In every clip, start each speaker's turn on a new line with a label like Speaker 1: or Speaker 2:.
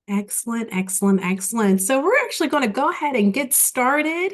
Speaker 1: Excellent, excellent, excellent. So we're actually going to go ahead and get started.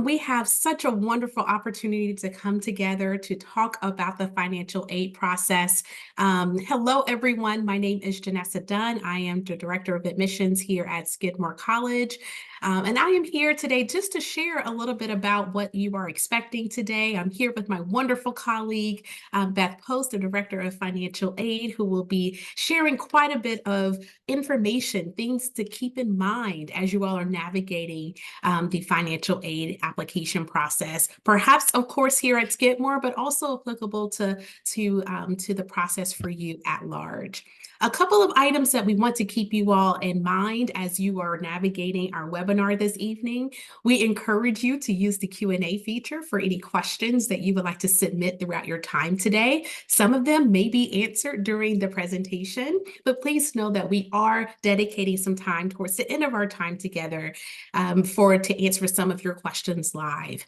Speaker 1: We have such a wonderful opportunity to come together to talk about the financial aid process. Hello, everyone. My name is Janessa Dunn. I am the Director of Admissions here at Skidmore College. And I am here today just to share a little bit about what you are expecting today. I'm here with my wonderful colleague, Beth Post, the Director of Financial Aid, who will be sharing quite a bit of information, things to keep in mind as you all are navigating the financial aid application process. Perhaps, of course, here at Skidmore, but also applicable to the process for you at large. A couple of items that we want to keep you all in mind as you are navigating our webinar this evening. We encourage you to use the Q&A feature for any questions that you would like to submit throughout your time today. Some of them may be answered during the presentation, but please know that we are dedicating some time towards the end of our time together to answer some of your questions live.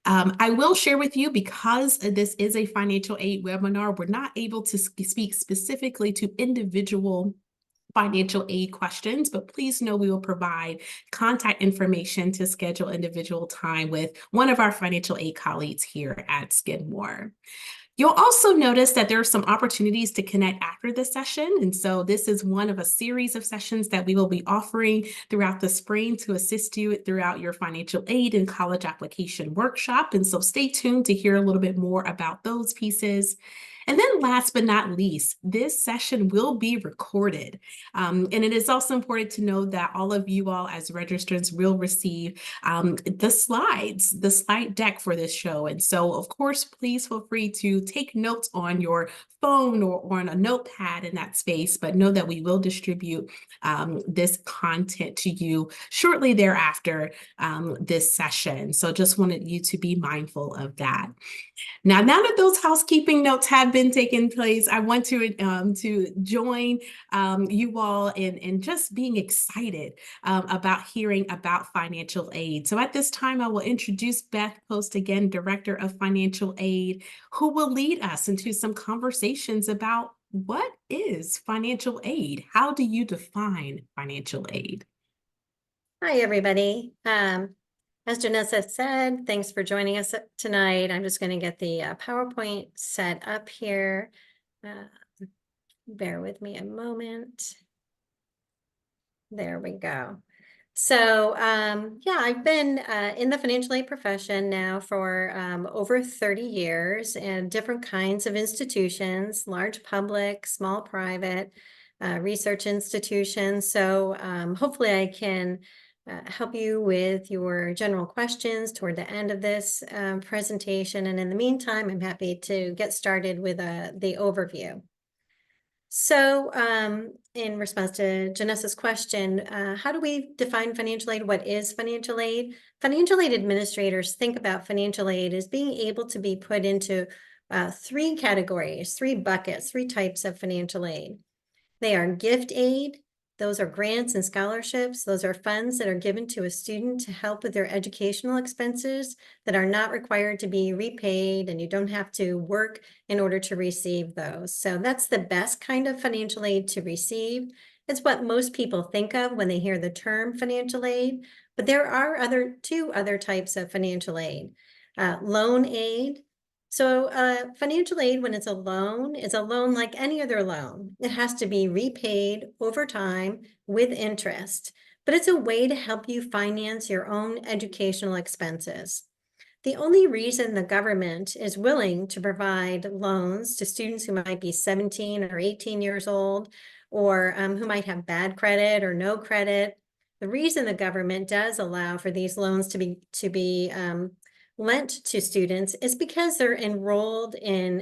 Speaker 1: I will share with you, because this is a financial aid webinar, we're not able to speak specifically to individual financial aid questions, but please know we will provide contact information to schedule individual time with one of our financial aid colleagues here at Skidmore. You'll also notice that there are some opportunities to connect after the session. And so this is one of a series of sessions that we will be offering throughout the spring to assist you throughout your financial aid and college application workshop. And so stay tuned to hear a little bit more about those pieces. And then last but not least, this session will be recorded. And it is also important to know that all of you all as registrants will receive the slide deck for this show. And so, of course, please feel free to take notes on your phone or on a notepad in that space, but know that we will distribute this content to you shortly thereafter this session. So just wanted you to be mindful of that. Now that those housekeeping notes have been taken place, I want to join you all in just being excited about hearing about financial aid. So at this time, I will introduce Beth Post again, Director of Financial Aid, who will lead us into some conversations about what is financial aid? How do you define financial aid?
Speaker 2: Hi, everybody. As Janessa said, thanks for joining us tonight. I'm just going to get the PowerPoint set up here. Bear with me a moment. There we go. So yeah, I've been in the financial aid profession now for over 30 years in different kinds of institutions, large public, small private, research institutions. So hopefully I can help you with your general questions toward the end of this presentation. And in the meantime, I'm happy to get started with the overview. So in response to Janessa's question, how do we define financial aid? What is financial aid? Financial aid administrators think about financial aid as being able to be put into three categories, three buckets, three types of financial aid. They are gift aid. Those are grants and scholarships. Those are funds that are given to a student to help with their educational expenses that are not required to be repaid, and you don't have to work in order to receive those. So that's the best kind of financial aid to receive. It's what most people think of when they hear the term financial aid, but there are two other types of financial aid. Loan aid. So financial aid, when it's a loan, is a loan like any other loan. It has to be repaid over time with interest, but it's a way to help you finance your own educational expenses. The only reason the government is willing to provide loans to students who might be 17 or 18 years old, or who might have bad credit or no credit, the reason the government does allow for these loans to be lent to students is because they're enrolled in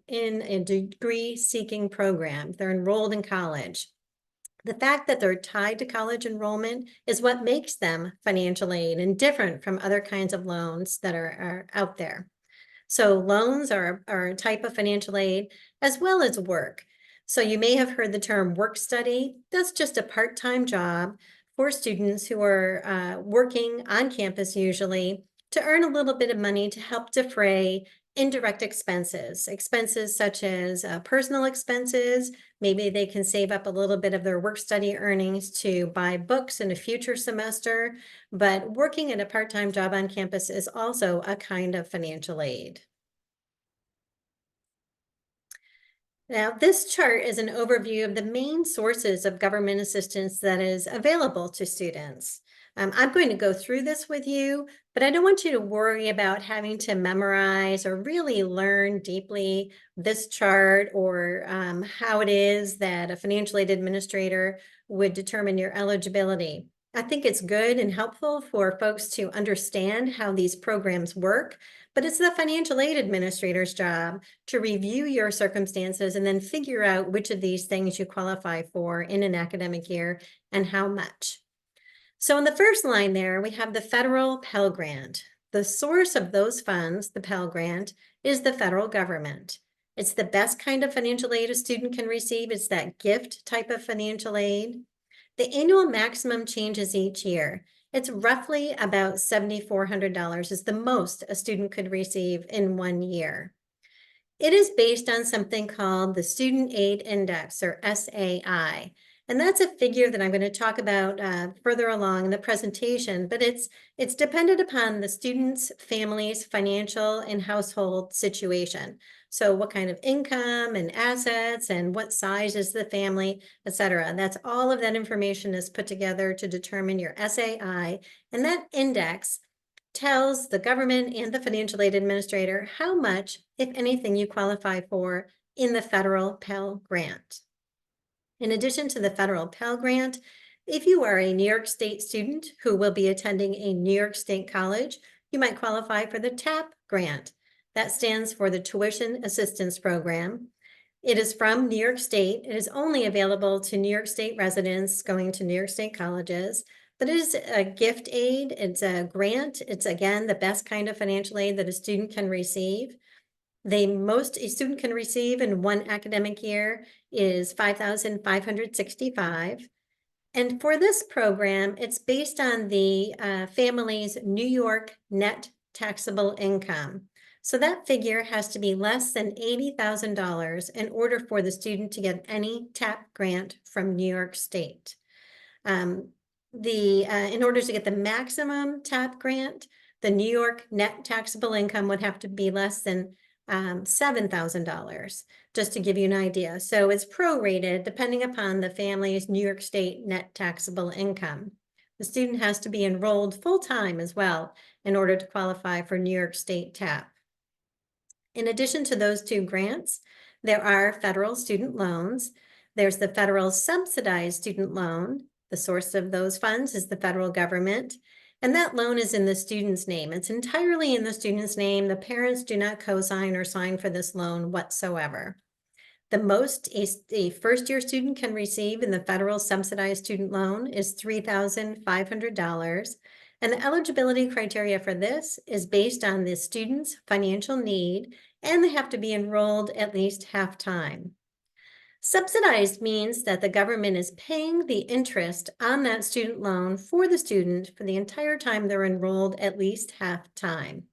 Speaker 2: a degree-seeking program. They're enrolled in college. The fact that they're tied to college enrollment is what makes them financial aid and different from other kinds of loans that are out there. So loans are a type of financial aid, as well as work. So you may have heard the term work study. That's just a part-time job for students who are working on campus usually to earn a little bit of money to help defray indirect expenses, expenses such as personal expenses. Maybe they can save up a little bit of their work study earnings to buy books in a future semester, but working at a part-time job on campus is also a kind of financial aid. Now, this chart is an overview of the main sources of government assistance that is available to students. I'm going to go through this with you, but I don't want you to worry about having to memorize or really learn deeply this chart or how it is that a financial aid administrator would determine your eligibility. I think it's good and helpful for folks to understand how these programs work, but it's the financial aid administrator's job to review your circumstances and then figure out which of these things you qualify for in an academic year and how much. So in the first line there, we have the federal Pell Grant. The source of those funds, the Pell Grant, is the federal government. It's the best kind of financial aid a student can receive. It's that gift type of financial aid. The annual maximum changes each year. It's roughly about $7,400 is the most a student could receive in 1 year. It is based on something called the Student Aid Index, or SAI. And that's a figure that I'm going to talk about further along in the presentation, but it's dependent upon the student's family's financial and household situation. So what kind of income and assets and what size is the family, etc. That's all of that information is put together to determine your SAI, and that index tells the government and the financial aid administrator how much, if anything, you qualify for in the federal Pell Grant. In addition to the federal Pell Grant, if you are a New York State student who will be attending a New York State college, you might qualify for the TAP grant. That stands for the Tuition Assistance Program. It is from New York State. It is only available to New York State residents going to New York State colleges, but it is a gift aid. It's a grant. It's, again, the best kind of financial aid that a student can receive. The most a student can receive in one academic year is $5,565. And for this program, it's based on the family's New York net taxable income. So that figure has to be less than $80,000 in order for the student to get any TAP grant from New York State. In order to get the maximum TAP grant, the New York net taxable income would have to be less than $7,000, just to give you an idea. So it's prorated depending upon the family's New York State net taxable income. The student has to be enrolled full-time as well in order to qualify for New York State TAP. In addition to those two grants, there are federal student loans. There's the federal subsidized student loan. The source of those funds is the federal government. And that loan is in the student's name. It's entirely in the student's name. The parents do not co-sign or sign for this loan whatsoever. The most a first-year student can receive in the federal subsidized student loan is $3,500. And the eligibility criteria for this is based on the student's financial need, and they have to be enrolled at least half-time. Subsidized means that the government is paying the interest on that student loan for the student for the entire time they're enrolled at least half-time.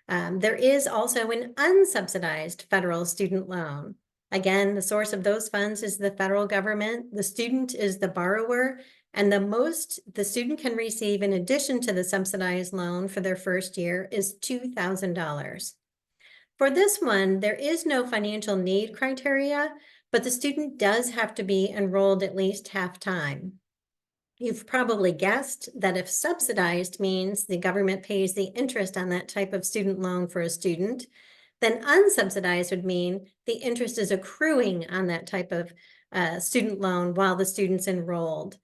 Speaker 2: There is also an unsubsidized federal student loan. Again, the source of those funds is the federal government. The student is the borrower, and the most the student can receive in addition to the subsidized loan for their first year is $2,000. For this one, there is no financial need criteria, but the student does have to be enrolled at least half-time. You've probably guessed that if subsidized means the government pays the interest on that type of student loan for a student, then unsubsidized would mean the interest is accruing on that type of student loan while the student's enrolled.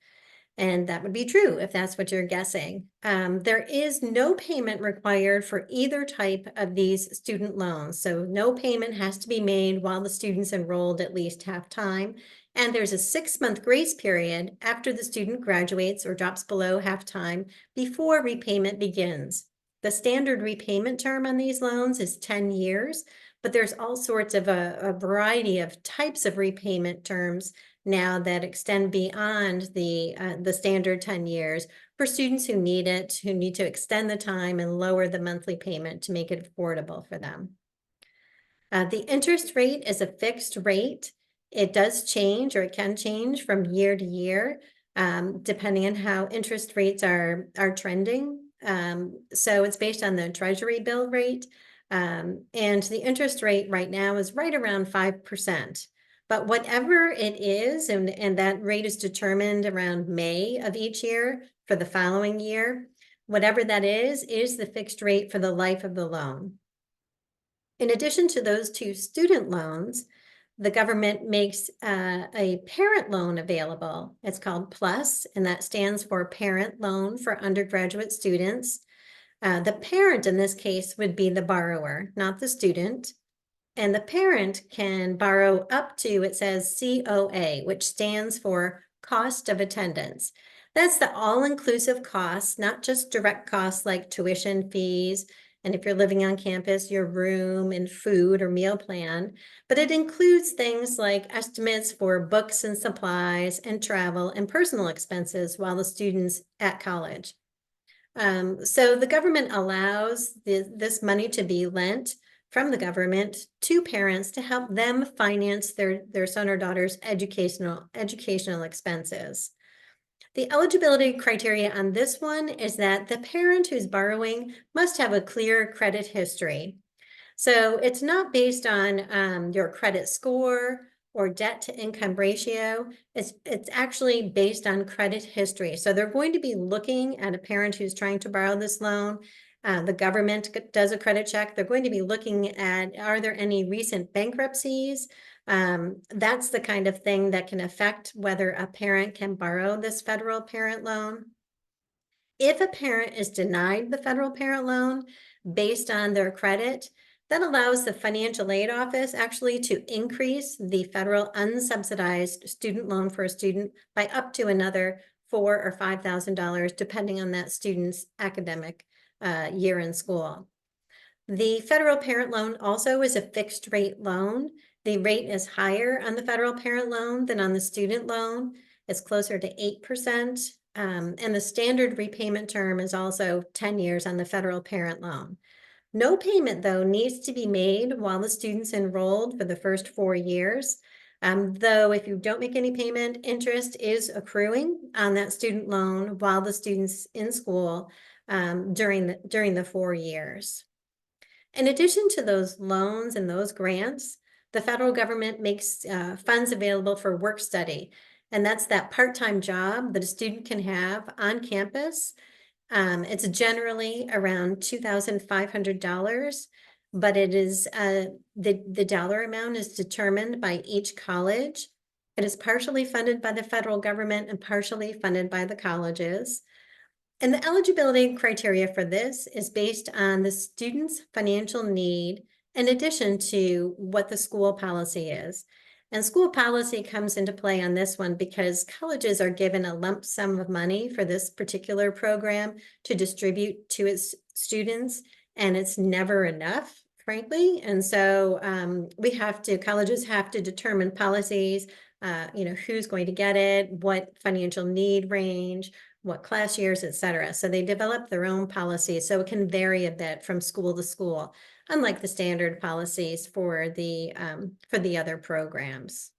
Speaker 2: And that would be true if that's what you're guessing. There is no payment required for either type of these student loans. So no payment has to be made while the student's enrolled at least half-time. And there's a 6-month grace period after the student graduates or drops below half-time before repayment begins. The standard repayment term on these loans is 10 years, but there's all sorts of a variety of types of repayment terms now that extend beyond the standard 10 years for students who need it, who need to extend the time and lower the monthly payment to make it affordable for them. The interest rate is a fixed rate. It does change, or it can change from year to year, depending on how interest rates are trending. So it's based on the Treasury bill rate. And the interest rate right now is right around 5%. But whatever it is, and that rate is determined around May of each year for the following year, whatever that is the fixed rate for the life of the loan. In addition to those two student loans, the government makes a parent loan available. It's called PLUS, and that stands for Parent Loan for Undergraduate Students. The parent in this case would be the borrower, not the student. And the parent can borrow up to, it says COA, which stands for Cost of Attendance. That's the all-inclusive costs, not just direct costs like tuition fees, and if you're living on campus, your room and food or meal plan, but it includes things like estimates for books and supplies and travel and personal expenses while the student's at college. So the government allows this money to be lent from the government to parents to help them finance their son or daughter's educational expenses. The eligibility criteria on this one is that the parent who's borrowing must have a clear credit history. So it's not based on your credit score or debt to income ratio. It's actually based on credit history. So they're going to be looking at a parent who's trying to borrow this loan. The government does a credit check. They're going to be looking at, are there any recent bankruptcies? That's the kind of thing that can affect whether a parent can borrow this federal parent loan. If a parent is denied the federal parent loan based on their credit, that allows the financial aid office actually to increase the federal unsubsidized student loan for a student by up to another $4,000 or $5,000, depending on that student's academic year in school. The federal parent loan also is a fixed rate loan. The rate is higher on the federal parent loan than on the student loan. It's closer to 8%. And the standard repayment term is also 10 years on the federal parent loan. No payment, though, needs to be made while the student's enrolled for the first 4 years. Though if you don't make any payment, interest is accruing on that student loan while the student's in school during the 4 years. In addition to those loans and those grants, the federal government makes funds available for work study. And that's that part-time job that a student can have on campus. It's generally around $2,500, but it is the dollar amount is determined by each college. It is partially funded by the federal government and partially funded by the colleges. And the eligibility criteria for this is based on the student's financial need in addition to what the school policy is. And school policy comes into play on this one because colleges are given a lump sum of money for this particular program to distribute to its students, and it's never enough, frankly. And so colleges have to determine policies, who's going to get it, what financial need range, what class years, et cetera. So they develop their own policies. So it can vary a bit from school to school, unlike the standard policies for the other programs.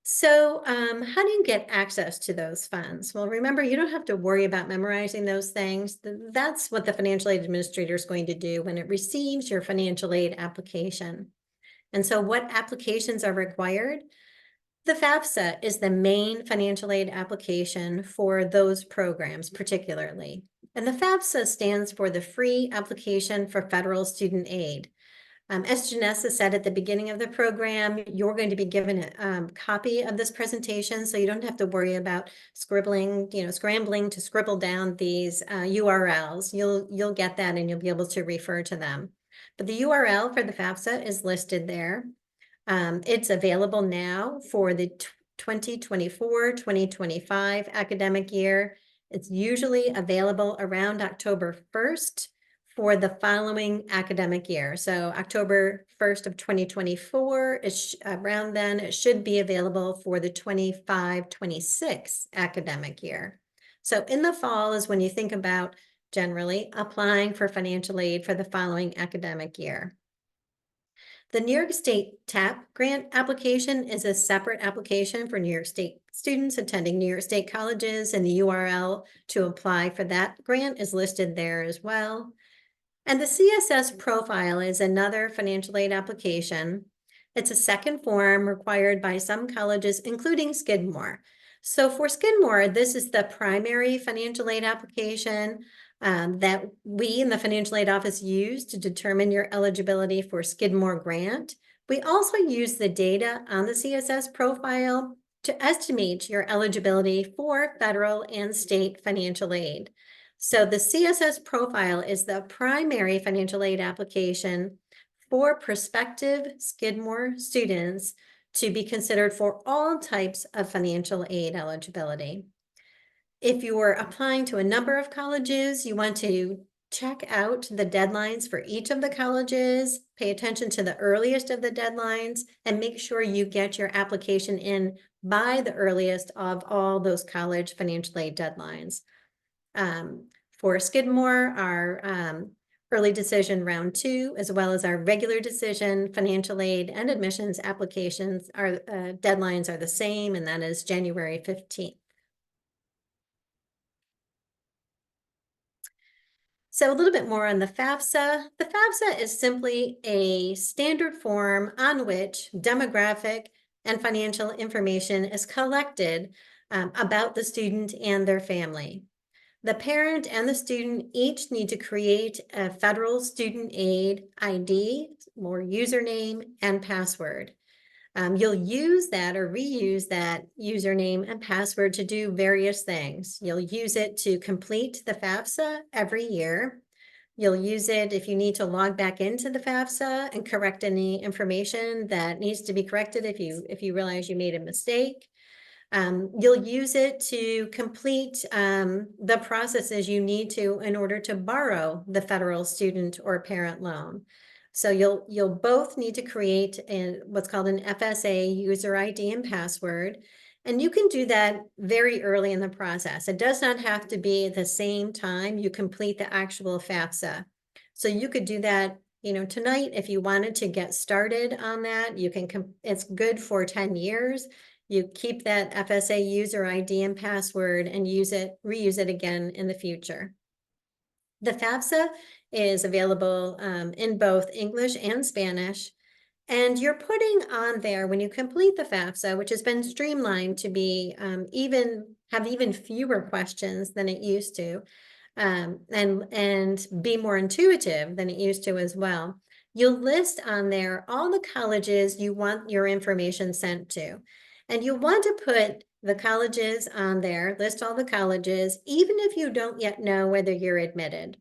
Speaker 2: So how do you get access to those funds? Well, remember, you don't have to worry about memorizing those things. That's what the financial aid administrator is going to do when it receives your financial aid application. And so what applications are required? The FAFSA is the main financial aid application for those programs particularly. And the FAFSA stands for the Free Application for Federal Student Aid. As Janessa said at the beginning of the program, you're going to be given a copy of this presentation, so you don't have to worry about scrambling to scribble down these URLs. You'll get that and you'll be able to refer to them. But the URL for the FAFSA is listed there. It's available now for the 2024-2025 academic year. It's usually available around October 1st for the following academic year. So October 1st of 2024, around then, it should be available for the 25-26 academic year. So in the fall is when you think about generally, applying for financial aid for the following academic year. The New York State TAP grant application is a separate application for New York State students attending New York State colleges, and the URL to apply for that grant is listed there as well. And the CSS profile is another financial aid application. It's a second form required by some colleges, including Skidmore. So for Skidmore, this is the primary financial aid application that we in the financial aid office use to determine your eligibility for Skidmore grant. We also use the data on the CSS profile to estimate your eligibility for federal and state financial aid. So the CSS profile is the primary financial aid application for prospective Skidmore students to be considered for all types of financial aid eligibility. If you are applying to a number of colleges, you want to check out the deadlines for each of the colleges, pay attention to the earliest of the deadlines, and make sure you get your application in by the earliest of all those college financial aid deadlines. For Skidmore, our early decision round 2, as well as our regular decision financial aid and admissions applications, our deadlines are the same, and that is January 15th. So a little bit more on the FAFSA. The FAFSA is simply a standard form on which demographic and financial information is collected about the student and their family. The parent and the student each need to create a federal student aid ID or username and password. You'll use that or reuse that username and password to do various things. You'll use it to complete the FAFSA every year. You'll use it if you need to log back into the FAFSA and correct any information that needs to be corrected if you realize you made a mistake. You'll use it to complete the processes you need to in order to borrow the federal student or parent loan. So you'll both need to create what's called an FSA user ID and password, and you can do that very early in the process. It does not have to be at the same time you complete the actual FAFSA. So you could do that, tonight if you wanted to get started on that. You can. It's good for 10 years. You keep that FSA user ID and password and reuse it again in the future. The FAFSA is available in both English and Spanish. And you're putting on there, when you complete the FAFSA, which has been streamlined to be have even fewer questions than it used to, and be more intuitive than it used to as well. You'll list on there all the colleges you want your information sent to. And you want to put the colleges on there, list all the colleges, even if you don't yet know whether you're admitted.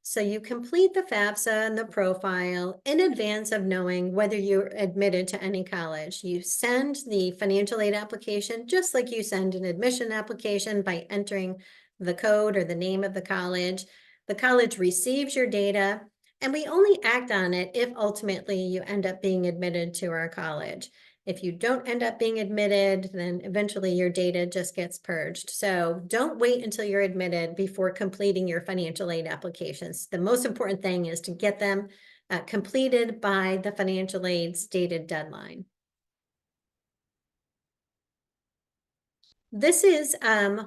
Speaker 2: So you complete the FAFSA and the profile in advance of knowing whether you're admitted to any college. You send the financial aid application just like you send an admission application by entering the code or the name of the college. The college receives your data, and we only act on it if ultimately you end up being admitted to our college. If you don't end up being admitted, then eventually your data just gets purged. So don't wait until you're admitted before completing your financial aid applications. The most important thing is to get them completed by the financial aid stated deadline. This is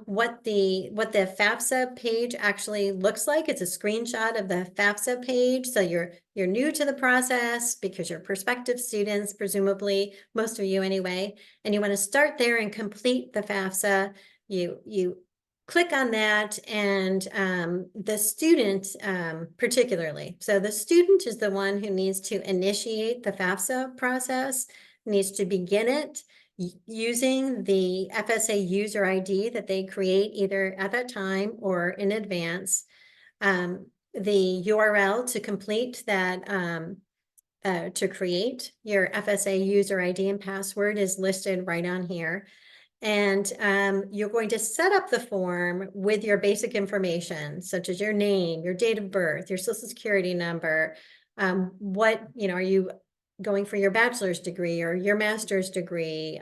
Speaker 2: what the FAFSA page actually looks like. It's a screenshot of the FAFSA page. So you're new to the process because you're prospective students, presumably, most of you anyway, and you want to start there and complete the FAFSA. You click on that, and the student particularly. So the student is the one who needs to initiate the FAFSA process, needs to begin it using the FSA user ID that they create either at that time or in advance. The URL to complete that, to create your FSA user ID and password is listed right on here. And you're going to set up the form with your basic information, such as your name, your date of birth, your social security number, what, are you going for your bachelor's degree or your master's degree,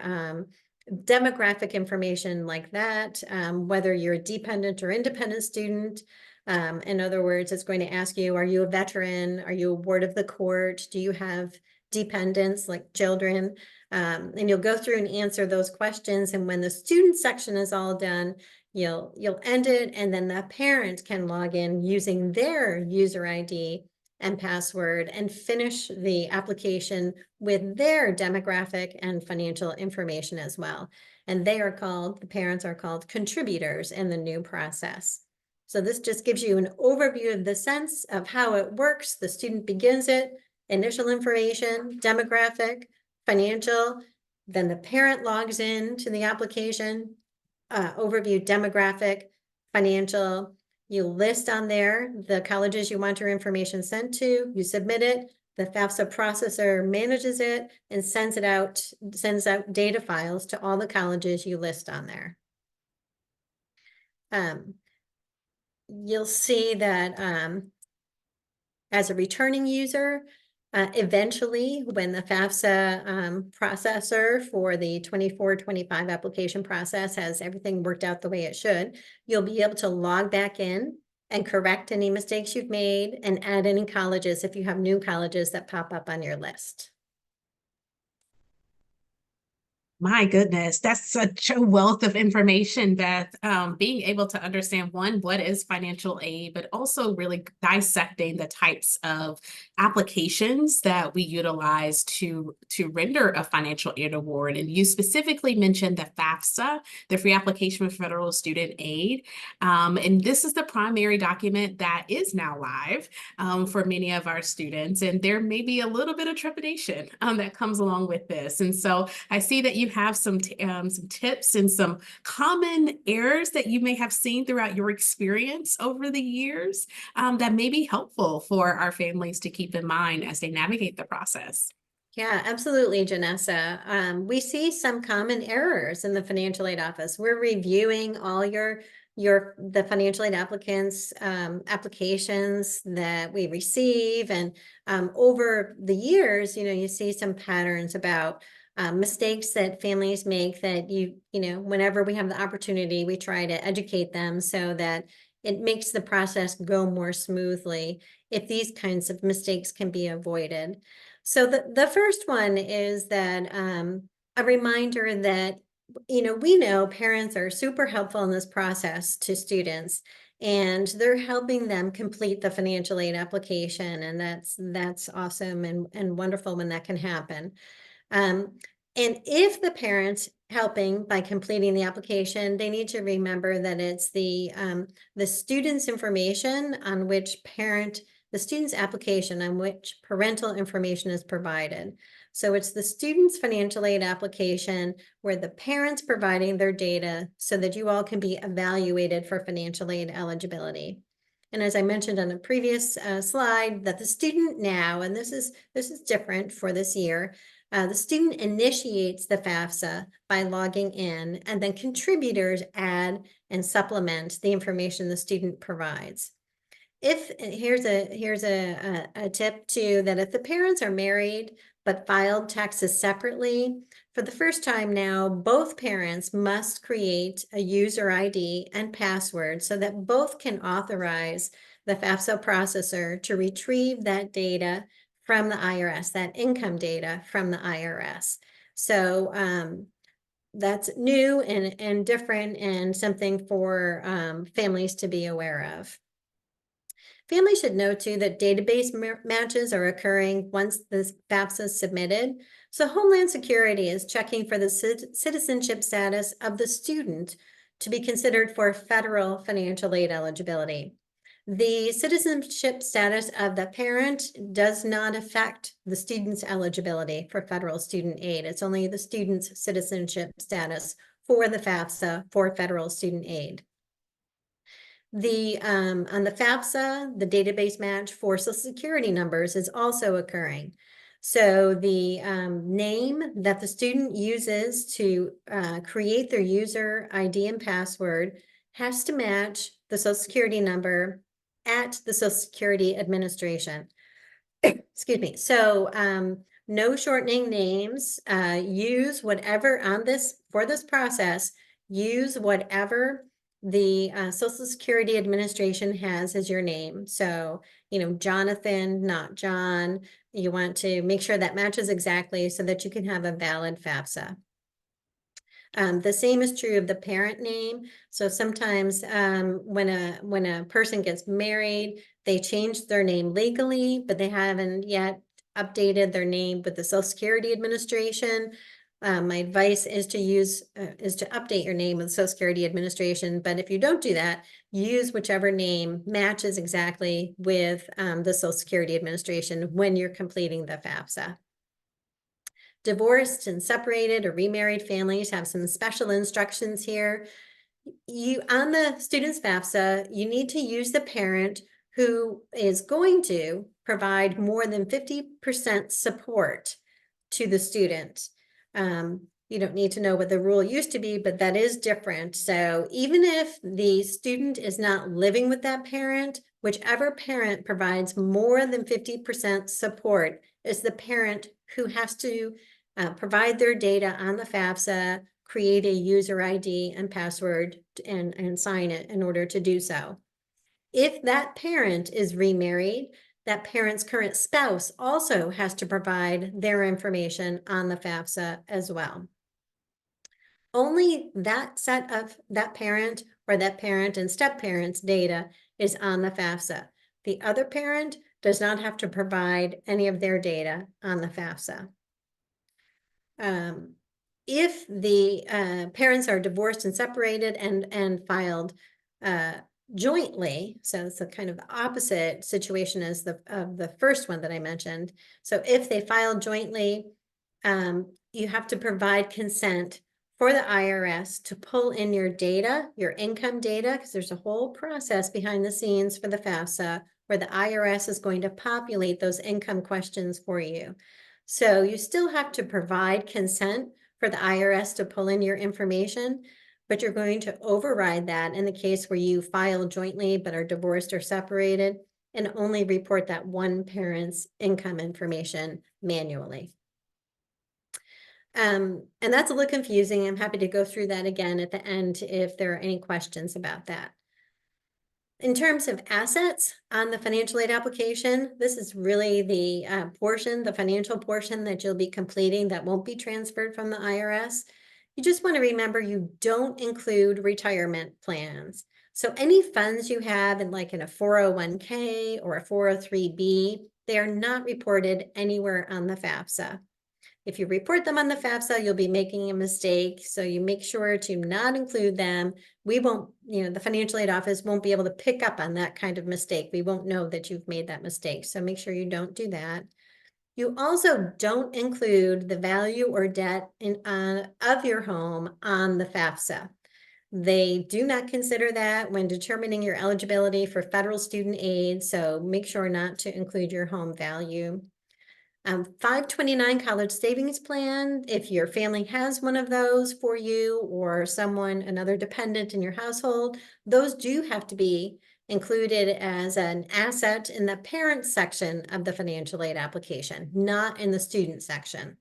Speaker 2: demographic information like that, whether you're a dependent or independent student, In other words, it's going to ask you, are you a veteran? Are you a ward of the court? Do you have dependents like children? And you'll go through and answer those questions. And when the student section is all done, you'll end it, and then the parent can log in using their user ID and password and finish the application with their demographic and financial information as well. And the parents are called contributors in the new process. So this just gives you an overview of the sense of how it works. The student begins it, initial information, demographic, financial, then the parent logs in to the application, overview, demographic, financial. You list on there the colleges you want your information sent to, you submit it, the FAFSA processor manages it and sends out data files to all the colleges you list on there. You'll see that as a returning user, eventually, when the FAFSA processor for the 24-25 application process has everything worked out the way it should, you'll be able to log back in and correct any mistakes you've made and add any colleges if you have new colleges that pop up on your list.
Speaker 1: My goodness, that's such a wealth of information, Beth. Being able to understand one, what is financial aid, but also really dissecting the types of applications that we utilize to render a financial aid award. And you specifically mentioned the FAFSA, the Free Application for Federal Student Aid. And this is the primary document that is now live for many of our students. And there may be a little bit of trepidation that comes along with this. And so I see that you have some tips and some common errors that you may have seen throughout your experience over the years that may be helpful for our families to keep in mind as they navigate the process.
Speaker 2: Yeah, absolutely, Janessa. We see some common errors in the financial aid office. We're reviewing all the financial aid applicants applications that we receive, and over the years, you see some patterns about mistakes that families make that whenever we have the opportunity, we try to educate them so that it makes the process go more smoothly if these kinds of mistakes can be avoided. So the first one is that a reminder that we know parents are super helpful in this process to students, and they're helping them complete the financial aid application, and that's awesome and wonderful when that can happen. And if the parent's helping by completing the application, they need to remember that it's the student's information on which the student's application on which parental information is provided. So it's the student's financial aid application where the parent's providing their data so that you all can be evaluated for financial aid eligibility. And as I mentioned on a previous slide, that the student now, and this is different for this year, the student initiates the FAFSA by logging in, and then contributors add and supplement the information the student provides. Here's a tip too, that if the parents are married but filed taxes separately, for the first time now, both parents must create a user ID and password so that both can authorize the FAFSA processor to retrieve that data from the IRS, that income data from the IRS. So that's new and different, and something for families to be aware of. Families should know too that database matches are occurring once the FAFSA is submitted. So Homeland Security is checking for the citizenship status of the student to be considered for federal financial aid eligibility. The citizenship status of the parent does not affect the student's eligibility for federal student aid. It's only the student's citizenship status for the FAFSA for federal student aid. On the FAFSA, the database match for Social Security numbers is also occurring. So the name that the student uses to create their user ID and password has to match the Social Security number at the Social Security Administration. Excuse me. So no shortening names. Use whatever for this process, use whatever the Social Security Administration has as your name. So, Jonathan, not John. You want to make sure that matches exactly so that you can have a valid FAFSA. The same is true of the parent name. So sometimes when a person gets married, they change their name legally, but they haven't yet updated their name with the Social Security Administration. My advice is to update your name with the Social Security Administration. But if you don't do that, use whichever name matches exactly with the Social Security Administration when you're completing the FAFSA. Divorced and separated or remarried families have some special instructions here. On the student's FAFSA, you need to use the parent who is going to provide more than 50% support to the student. You don't need to know what the rule used to be, but that is different. So even if the student is not living with that parent, whichever parent provides more than 50% support is the parent who has to provide their data on the FAFSA, create a user ID and password, and sign it in order to do so. If that parent is remarried, that parent's current spouse also has to provide their information on the FAFSA as well. Only that set of that parent or that parent and step-parent's data is on the FAFSA. The other parent does not have to provide any of their data on the FAFSA. If the parents are divorced and separated and filed jointly, so it's a kind of the opposite situation as the first one that I mentioned. So if they file jointly, you have to provide consent for the IRS to pull in your data, your income data, because there's a whole process behind the scenes for the FAFSA where the IRS is going to populate those income questions for you. So you still have to provide consent for the IRS to pull in your information, but you're going to override that in the case where you file jointly but are divorced or separated and only report that one parent's income information manually. And that's a little confusing. I'm happy to go through that again at the end if there are any questions about that. In terms of assets on the financial aid application, this is really the the financial portion that you'll be completing that won't be transferred from the IRS. You just want to remember you don't include retirement plans. So any funds you have in a 401k or a 403b, they are not reported anywhere on the FAFSA. If you report them on the FAFSA, you'll be making a mistake. So you make sure to not include them. We won't, the financial aid office won't be able to pick up on that kind of mistake. We won't know that you've made that mistake. So make sure you don't do that. You also don't include the value or debt of your home on the FAFSA. They do not consider that when determining your eligibility for federal student aid. So make sure not to include your home value. 529 college savings plan, if your family has one of those for you or another dependent in your household, those do have to be included as an asset in the parent section of the financial aid application, not in the student section.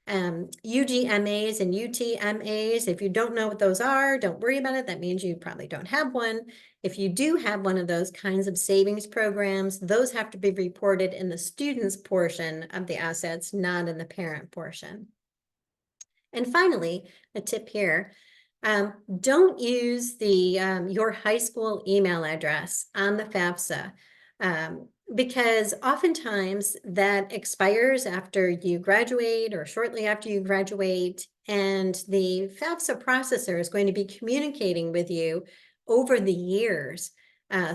Speaker 2: UGMAs and UTMAs, if you don't know what those are, don't worry about it. That means you probably don't have one. If you do have one of those kinds of savings programs, those have to be reported in the student's portion of the assets, not in the parent portion. And finally, a tip here, don't use your high school email address on the FAFSA. Because oftentimes that expires after you graduate or shortly after you graduate, and the FAFSA processor is going to be communicating with you over the years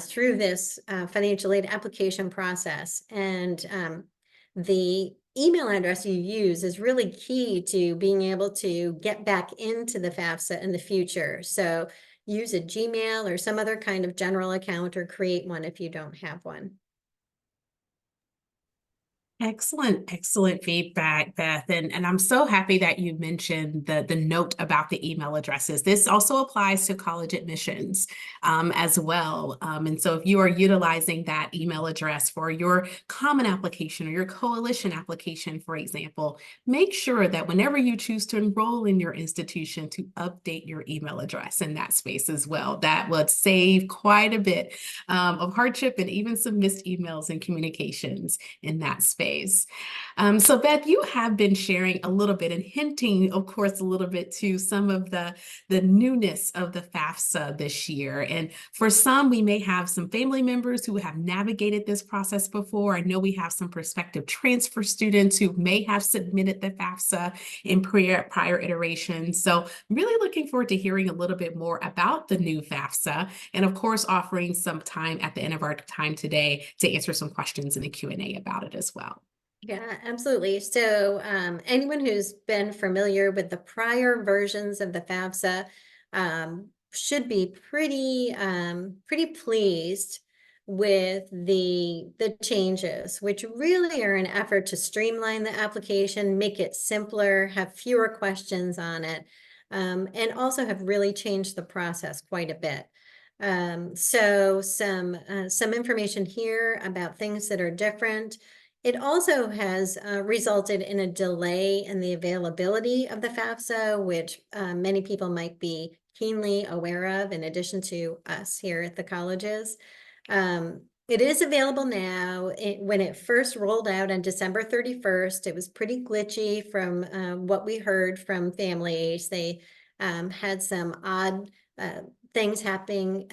Speaker 2: through this financial aid application process. And the email address you use is really key to being able to get back into the FAFSA in the future. So use a Gmail or some other kind of general account or create one if you don't have one.
Speaker 1: Excellent, excellent feedback, Beth. And I'm so happy that you mentioned the note about the email addresses. This also applies to college admissions as well. And so if you are utilizing that email address for your common application or your coalition application, for example, make sure that whenever you choose to enroll in your institution to update your email address in that space as well. That would save quite a bit of hardship and even some missed emails and communications in that space. So Beth, you have been sharing a little bit and hinting, of course, a little bit to some of the newness of the FAFSA this year. And for some, we may have some family members who have navigated this process before. I know we have some prospective transfer students who may have submitted the FAFSA in prior iterations. So I'm really looking forward to hearing a little bit more about the new FAFSA and of course offering some time at the end of our time today to answer some questions in the Q&A about it as well.
Speaker 2: Yeah, absolutely. So anyone who's been familiar with the prior versions of the FAFSA should be pretty pleased with the changes, which really are an effort to streamline the application, make it simpler, have fewer questions on it, and also have really changed the process quite a bit. So some information here about things that are different. It also has resulted in a delay in the availability of the FAFSA, which many people might be keenly aware of, in addition to us here at the colleges. It is available now. When it first rolled out on December 31st, it was pretty glitchy from what we heard from families. They had some odd things happening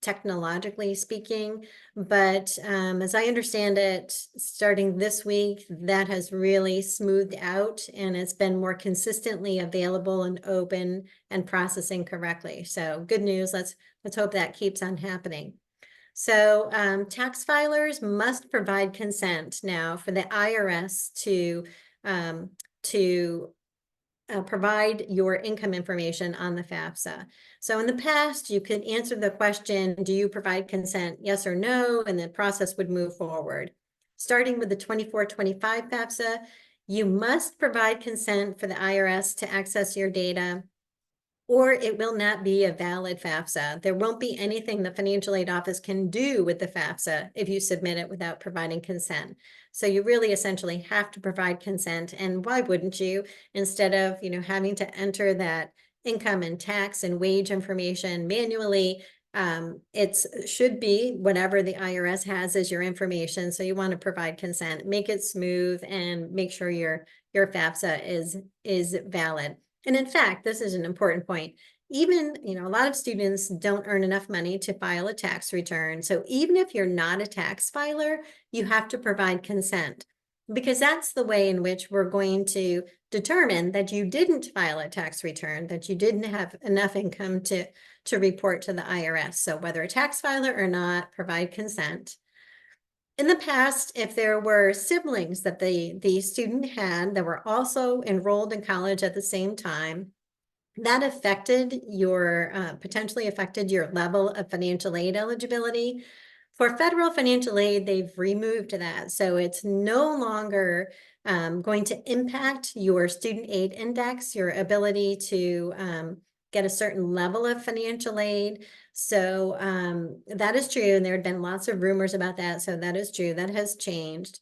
Speaker 2: technologically speaking, but as I understand it, starting this week, that has really smoothed out and it's been more consistently available and open and processing correctly. So good news. Let's hope that keeps on happening. So tax filers must provide consent now for the IRS to provide your income information on the FAFSA. So in the past, you could answer the question, do you provide consent, yes or no, and the process would move forward. Starting with the 24-25 FAFSA, you must provide consent for the IRS to access your data, or it will not be a valid FAFSA. There won't be anything the financial aid office can do with the FAFSA if you submit it without providing consent. So you really essentially have to provide consent. And why wouldn't you? Instead of, having to enter that income and tax and wage information manually, it should be whatever the IRS has as your information. So you want to provide consent, make it smooth, and make sure your FAFSA is valid. And in fact, this is an important point. Even, a lot of students don't earn enough money to file a tax return. So even if you're not a tax filer, you have to provide consent, because that's the way in which we're going to determine that you didn't file a tax return, that you didn't have enough income to report to the IRS. So whether a tax filer or not, provide consent. In the past, if there were siblings that the student had that were also enrolled in college at the same time, that potentially affected your level of financial aid eligibility. For federal financial aid, they've removed that. So it's no longer going to impact your student aid index, your ability to get a certain level of financial aid. So that is true. And there had been lots of rumors about that. So that is true. That has changed.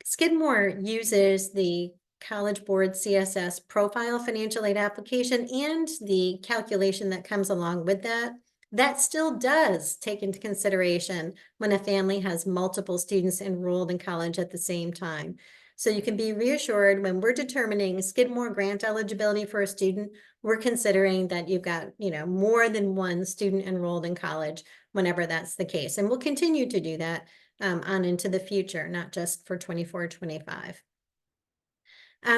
Speaker 2: Skidmore uses the College Board CSS profile financial aid application and the calculation that comes along with that. That still does take into consideration when a family has multiple students enrolled in college at the same time. So you can be reassured when we're determining Skidmore grant eligibility for a student, we're considering that you've got, more than one student enrolled in college whenever that's the case. And we'll continue to do that on into the future, not just for 24-25.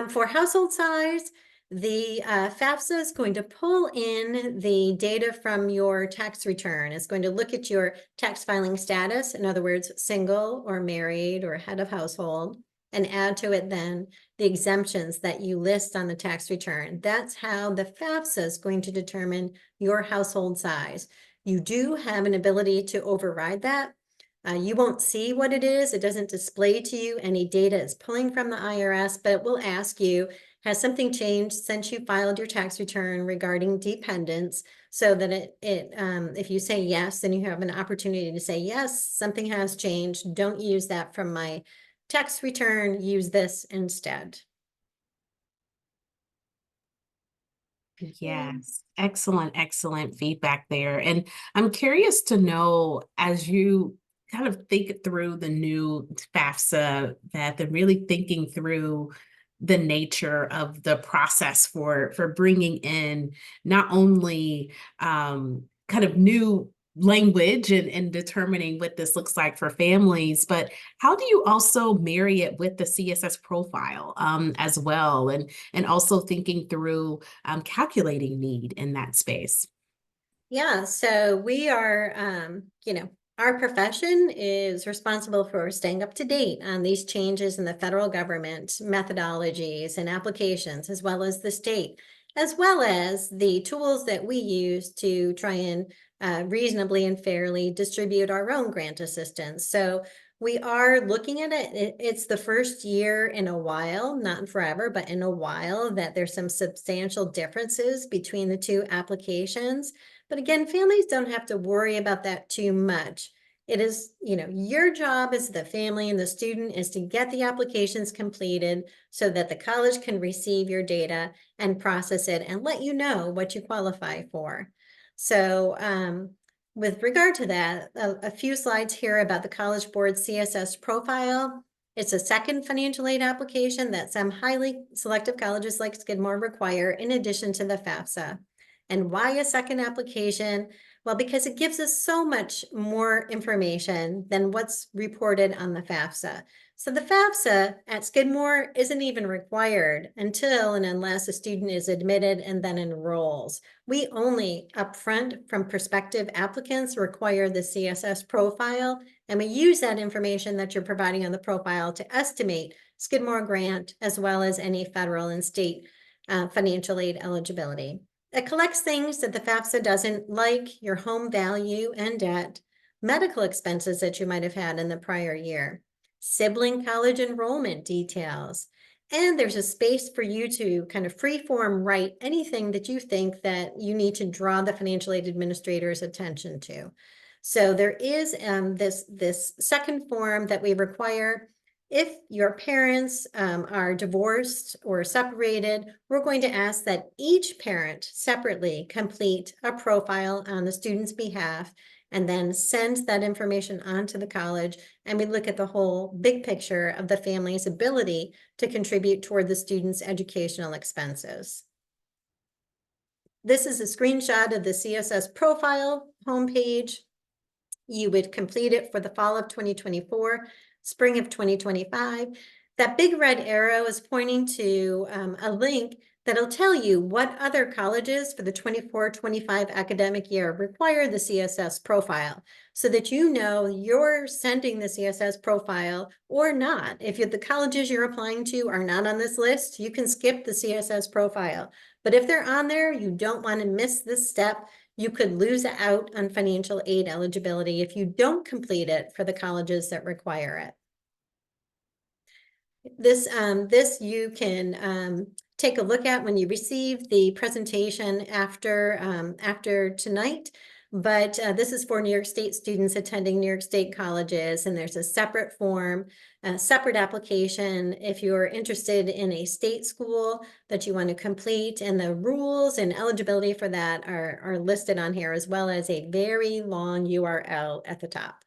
Speaker 2: For household size, the FAFSA is going to pull in the data from your tax return. It's going to look at your tax filing status, in other words, single or married or head of household, and add to it then the exemptions that you list on the tax return. That's how the FAFSA is going to determine your household size. You do have an ability to override that. You won't see what it is. It doesn't display to you any data it's pulling from the IRS, but it will ask you, has something changed since you filed your tax return regarding dependents? So that if you say yes, then you have an opportunity to say, yes, something has changed. Don't use that from my tax return. Use this instead.
Speaker 1: Yes, excellent, excellent feedback there. And I'm curious to know, as you kind of think through the new FAFSA, Beth, and really thinking through the nature of the process for bringing in not only kind of new language and determining what this looks like for families, but how do you also marry it with the CSS profile as well? And also thinking through calculating need in that space.
Speaker 2: Yeah, so we are, our profession is responsible for staying up to date on these changes in the federal government methodologies and applications, as well as the state, as well as the tools that we use to try and reasonably and fairly distribute our own grant assistance. So we are looking at it. It's the first year in a while, not in forever, but in a while, that there's some substantial differences between the two applications. But again, families don't have to worry about that too much. It is, your job as the family and the student is to get the applications completed so that the college can receive your data and process it and let you know what you qualify for. So with regard to that, a few slides here about the College Board CSS profile. It's a second financial aid application that some highly selective colleges like Skidmore require in addition to the FAFSA. And why a second application? Well, because it gives us so much more information than what's reported on the FAFSA. So the FAFSA at Skidmore isn't even required until and unless a student is admitted and then enrolls. We only upfront from prospective applicants require the CSS profile, and we use that information that you're providing on the profile to estimate Skidmore grant as well as any federal and state financial aid eligibility. It collects things that the FAFSA doesn't, like your home value and debt, medical expenses that you might have had in the prior year, sibling college enrollment details, and there's a space for you to kind of free-form write anything that you think that you need to draw the financial aid administrator's attention to. So there is this second form that we require. If your parents are divorced or separated, we're going to ask that each parent separately complete a profile on the student's behalf and then send that information on to the college. And we look at the whole big picture of the family's ability to contribute toward the student's educational expenses. This is a screenshot of the CSS profile homepage. You would complete it for the fall of 2024, spring of 2025. That big red arrow is pointing to a link that'll tell you what other colleges for the 24-25 academic year require the CSS profile, so that you know you're sending the CSS profile or not. If the colleges you're applying to are not on this list, you can skip the CSS profile. But if they're on there, you don't want to miss this step. You could lose out on financial aid eligibility if you don't complete it for the colleges that require it. This you can take a look at when you receive the presentation after tonight. But this is for New York State students attending New York State colleges, and there's a separate form, a separate application if you're interested in a state school that you want to complete, and the rules and eligibility for that are listed on here, as well as a very long URL at the top.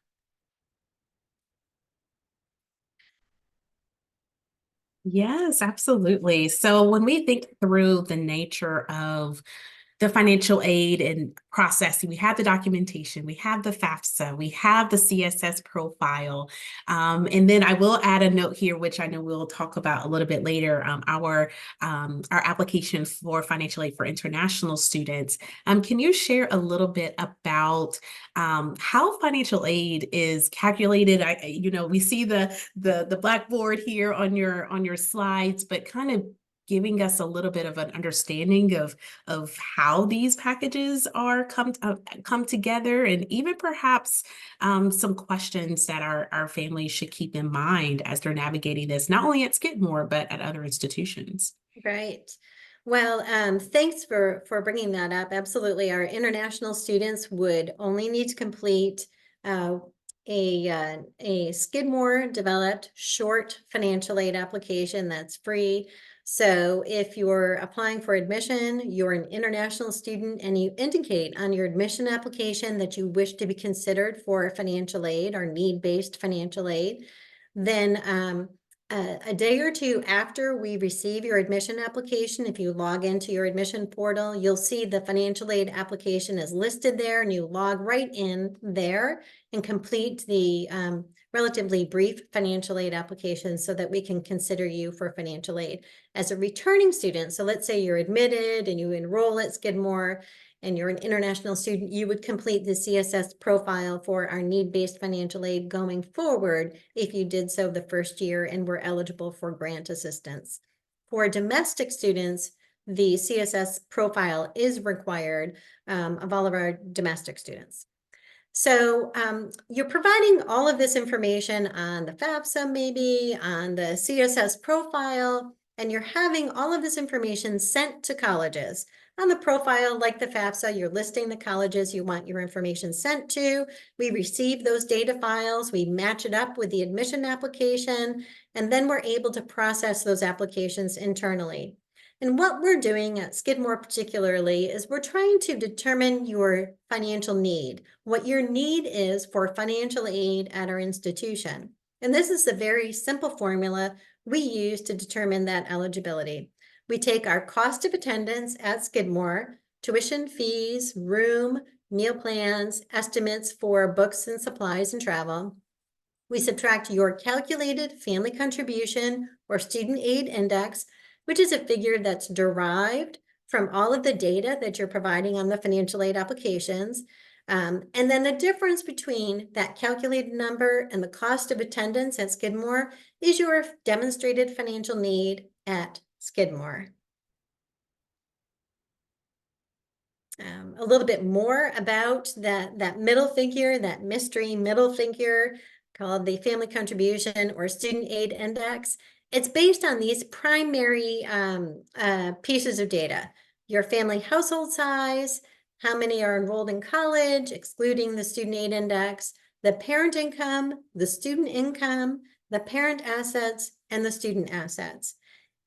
Speaker 1: Yes, absolutely. So when we think through the nature of the financial aid and processing, we have the documentation, we have the FAFSA, we have the CSS profile. And then I will add a note here, which I know we'll talk about a little bit later, our application for financial aid for international students. Can you share a little bit about how financial aid is calculated? We see the blackboard here on your slides, but kind of giving us a little bit of an understanding of how these packages are come together, and even perhaps some questions that our families should keep in mind as they're navigating this, not only at Skidmore, but at other institutions.
Speaker 2: Right. Well, thanks for bringing that up. Absolutely. Our international students would only need to complete a Skidmore developed short financial aid application that's free. So if you're applying for admission, you're an international student, and you indicate on your admission application that you wish to be considered for financial aid or need-based financial aid, then a day or two after we receive your admission application, if you log into your admission portal, you'll see the financial aid application is listed there, and you log right in there and complete the relatively brief financial aid application so that we can consider you for financial aid. As a returning student, so let's say you're admitted and you enroll at Skidmore and you're an international student, you would complete the CSS profile for our need-based financial aid going forward if you did so the first year and were eligible for grant assistance. For domestic students, the CSS profile is required of all of our domestic students. So you're providing all of this information on the FAFSA, maybe on the CSS profile, and you're having all of this information sent to colleges. On the profile, like the FAFSA, you're listing the colleges you want your information sent to. We receive those data files, we match it up with the admission application, and then we're able to process those applications internally. And what we're doing at Skidmore particularly is we're trying to determine your financial need, what your need is for financial aid at our institution. And this is a very simple formula we use to determine that eligibility. We take our cost of attendance at Skidmore, tuition fees, room, meal plans, estimates for books and supplies and travel. We subtract your calculated family contribution or student aid index, which is a figure that's derived from all of the data that you're providing on the financial aid applications. And then the difference between that calculated number and the cost of attendance at Skidmore is your demonstrated financial need at Skidmore. A little bit more about that middle figure, that mystery middle figure called the family contribution or student aid index. It's based on these primary pieces of data: your family household size, how many are enrolled in college, excluding the student aid index, the parent income, the student income, the parent assets, and the student assets.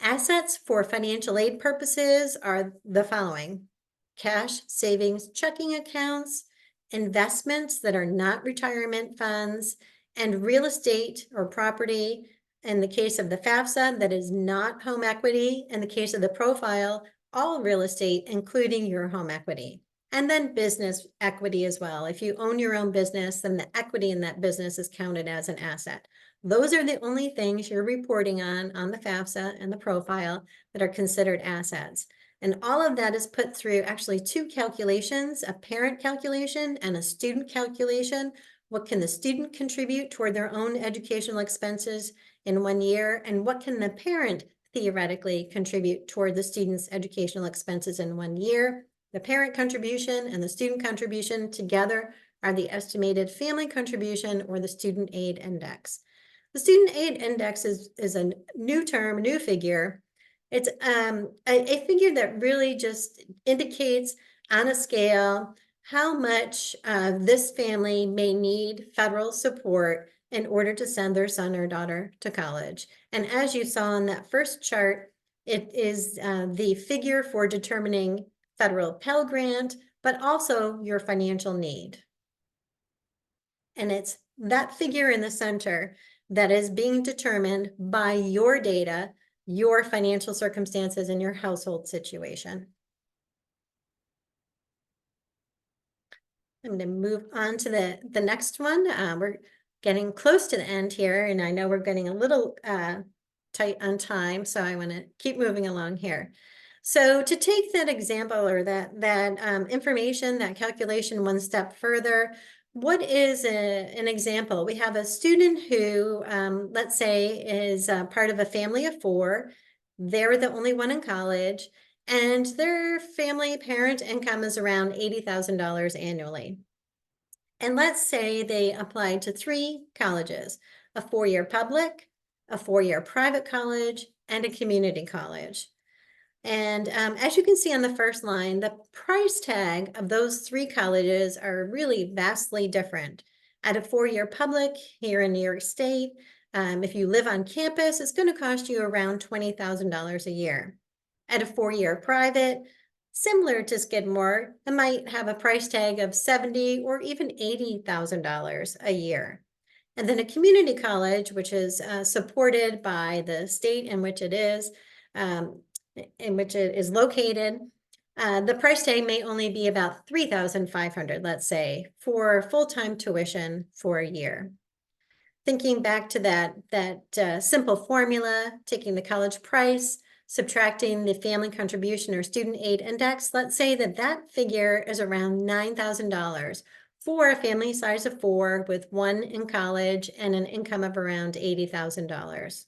Speaker 2: Assets for financial aid purposes are the following: cash, savings, checking accounts, investments that are not retirement funds, and real estate or property. In the case of the FAFSA, that is not home equity. In the case of the profile, all real estate, including your home equity. And then business equity as well. If you own your own business, then the equity in that business is counted as an asset. Those are the only things you're reporting on the FAFSA and the profile that are considered assets. And all of that is put through actually two calculations: a parent calculation and a student calculation. What can the student contribute toward their own educational expenses in 1 year? And what can the parent theoretically contribute toward the student's educational expenses in 1 year? The parent contribution and the student contribution together are the estimated family contribution, or the student aid index. The student aid index is a new term, new figure. It's a figure that really just indicates on a scale how much this family may need federal support in order to send their son or daughter to college. And as you saw in that first chart, it is the figure for determining federal Pell Grant, but also your financial need. And it's that figure in the center that is being determined by your data, your financial circumstances, and your household situation. I'm going to move on to the next one. We're getting close to the end here, and I know we're getting a little tight on time, so I want to keep moving along here. So to take that example, or that information, that calculation one step further, what is an example? We have a student who, let's say, is part of a family of 4, they're the only one in college, and their family parent income is around $80,000 annually. And let's say they applied to 3 colleges, a 4-year public, a 4-year private college, and a community college. And as you can see on the first line, the price tag of those 3 colleges are really vastly different. At a 4-year public here in New York State, if you live on campus, it's going to cost you around $20,000 a year. At a 4-year private, similar to Skidmore, it might have a price tag of $70,000 or even $80,000 a year. And then a community college, which is supported by the state in which it is, located, the price tag may only be about $3,500, let's say, for full-time tuition for a year. Thinking back to that simple formula, taking the college price, subtracting the family contribution or student aid index, let's say that figure is around $9,000 for a family size of 4 with 1 in college and an income of around $80,000.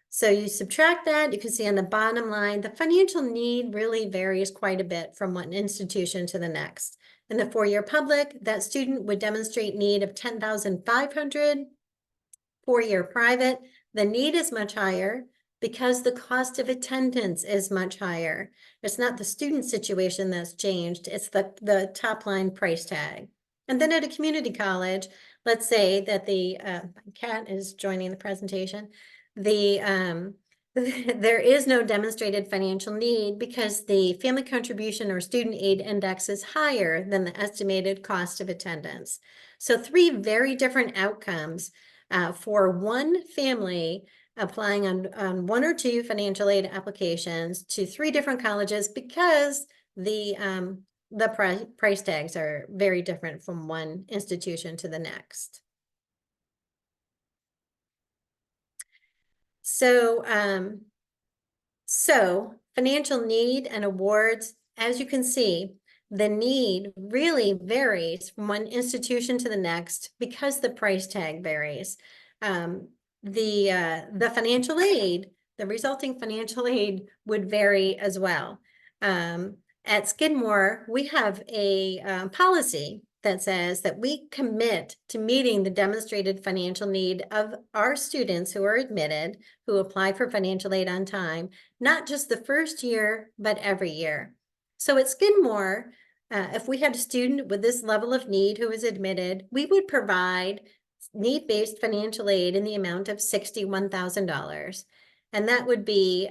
Speaker 2: So you subtract that, you can see on the bottom line, the financial need really varies quite a bit from one institution to the next. In the 4-year public, that student would demonstrate need of $10,500. 4-year private, the need is much higher because the cost of attendance is much higher. It's not the student situation that's changed, it's the top line price tag. And then at a community college, let's say that the cat is joining the presentation. There is no demonstrated financial need because the family contribution or student aid index is higher than the estimated cost of attendance. So 3 very different outcomes for one family applying on 1 or 2 financial aid applications to 3 different colleges because the price tags are very different from one institution to the next. So financial need and awards, as you can see, the need really varies from one institution to the next because the price tag varies. The financial aid, the resulting financial aid would vary as well. At Skidmore, we have a policy that says that we commit to meeting the demonstrated financial need of our students who are admitted, who apply for financial aid on time, not just the first year, but every year. So at Skidmore, if we had a student with this level of need who is admitted, we would provide need-based financial aid in the amount of $61,000. And that would be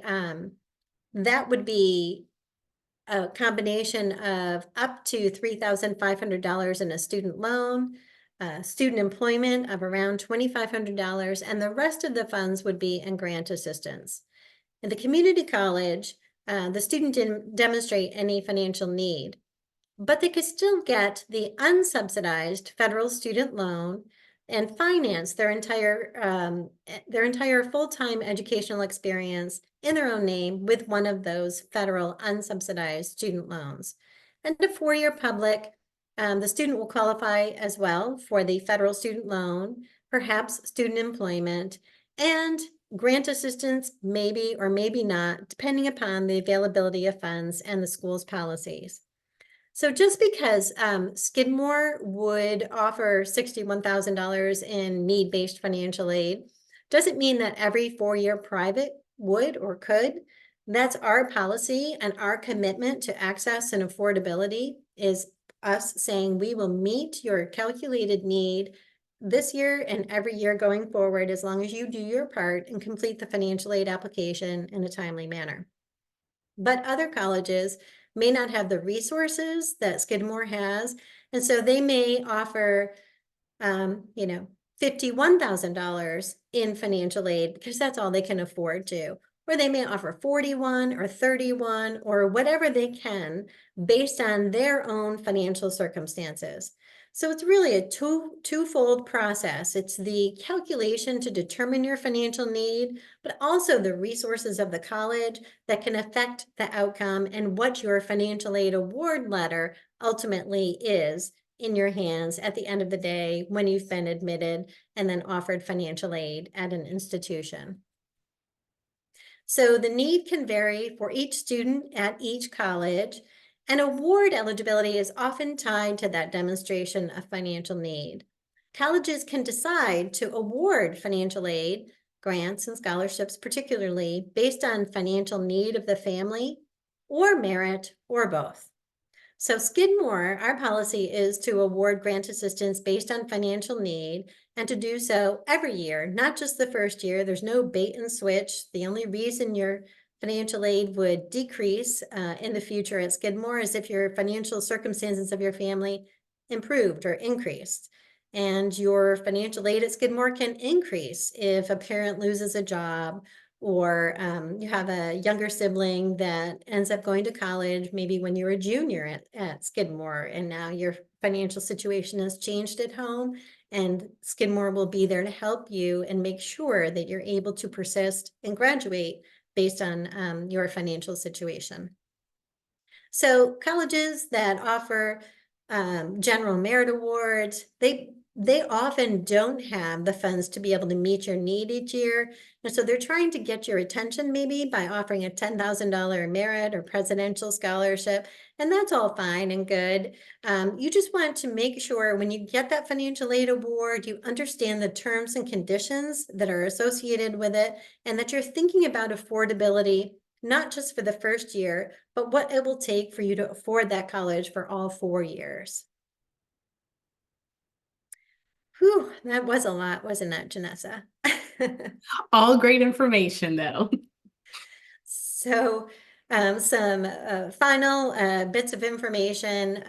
Speaker 2: a combination of up to $3,500 in a student loan, student employment of around $2,500, and the rest of the funds would be in grant assistance. In the community college, the student didn't demonstrate any financial need, but they could still get the unsubsidized federal student loan and finance their entire full-time educational experience in their own name with one of those federal unsubsidized student loans. And a 4-year public, the student will qualify as well for the federal student loan, perhaps student employment, and grant assistance, maybe or maybe not, depending upon the availability of funds and the school's policies. So just because Skidmore would offer $61,000 in need-based financial aid doesn't mean that every 4-year private would or could. That's our policy, and our commitment to access and affordability is us saying we will meet your calculated need this year and every year going forward as long as you do your part and complete the financial aid application in a timely manner. But other colleges may not have the resources that Skidmore has, and so they may offer, $51,000 in financial aid because that's all they can afford to, or they may offer 41 or 31 or whatever they can based on their own financial circumstances. So it's really a twofold process. It's the calculation to determine your financial need, but also the resources of the college that can affect the outcome and what your financial aid award letter ultimately is in your hands at the end of the day when you've been admitted and then offered financial aid at an institution. So the need can vary for each student at each college, and award eligibility is often tied to that demonstration of financial need. Colleges can decide to award financial aid, grants, and scholarships, particularly based on financial need of the family, or merit, or both. So Skidmore, our policy is to award grant assistance based on financial need and to do so every year, not just the first year. There's no bait and switch. The only reason your financial aid would decrease in the future at Skidmore is if your financial circumstances of your family improved or increased. And your financial aid at Skidmore can increase if a parent loses a job or you have a younger sibling that ends up going to college, maybe when you're a junior at Skidmore, and now your financial situation has changed at home, and Skidmore will be there to help you and make sure that you're able to persist and graduate based on your financial situation. So colleges that offer general merit awards, they often don't have the funds to be able to meet your need each year. And so they're trying to get your attention maybe by offering a $10,000 merit or presidential scholarship. And that's all fine and good. You just want to make sure when you get that financial aid award, you understand the terms and conditions that are associated with it, and that you're thinking about affordability, not just for the first year, but what it will take for you to afford that college for all 4 years. Whew, that was a lot, wasn't it, Janessa?
Speaker 1: All great information, though.
Speaker 2: So, some final bits of information.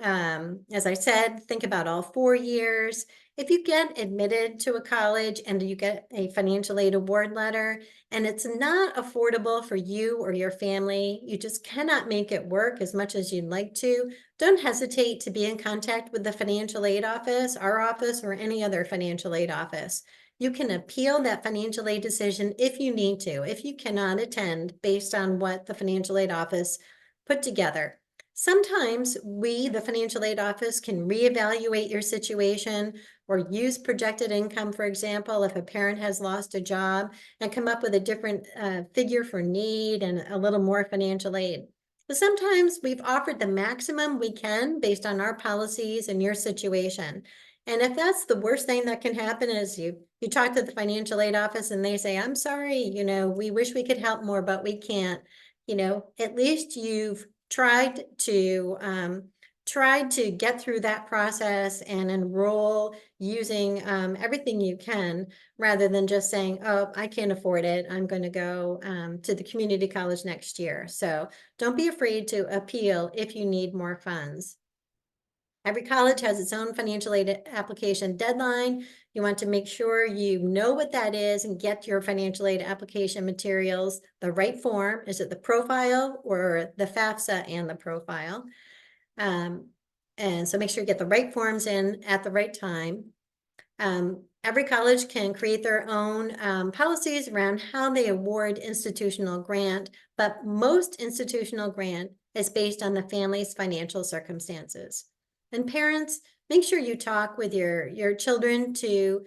Speaker 2: As I said, think about all 4 years. If you get admitted to a college and you get a financial aid award letter and it's not affordable for you or your family, you just cannot make it work as much as you'd like to, don't hesitate to be in contact with the financial aid office, our office, or any other financial aid office. You can appeal that financial aid decision if you need to, if you cannot attend based on what the financial aid office put together. Sometimes we, the financial aid office, can reevaluate your situation or use projected income, for example, if a parent has lost a job, and come up with a different figure for need and a little more financial aid. But sometimes we've offered the maximum we can based on our policies and your situation. And if that's the worst thing that can happen is you talk to the financial aid office and they say, I'm sorry, we wish we could help more, but we can't, at least you've tried to get through that process and enroll using everything you can, rather than just saying, oh, I can't afford it, I'm going to go to the community college next year. So don't be afraid to appeal if you need more funds. Every college has its own financial aid application deadline. You want to make sure you know what that is and get your financial aid application materials, the right form. Is it the profile or the FAFSA and the profile? And so make sure you get the right forms in at the right time. Every college can create their own policies around how they award institutional grant, but most institutional grant is based on the family's financial circumstances. And parents, make sure you talk with your children to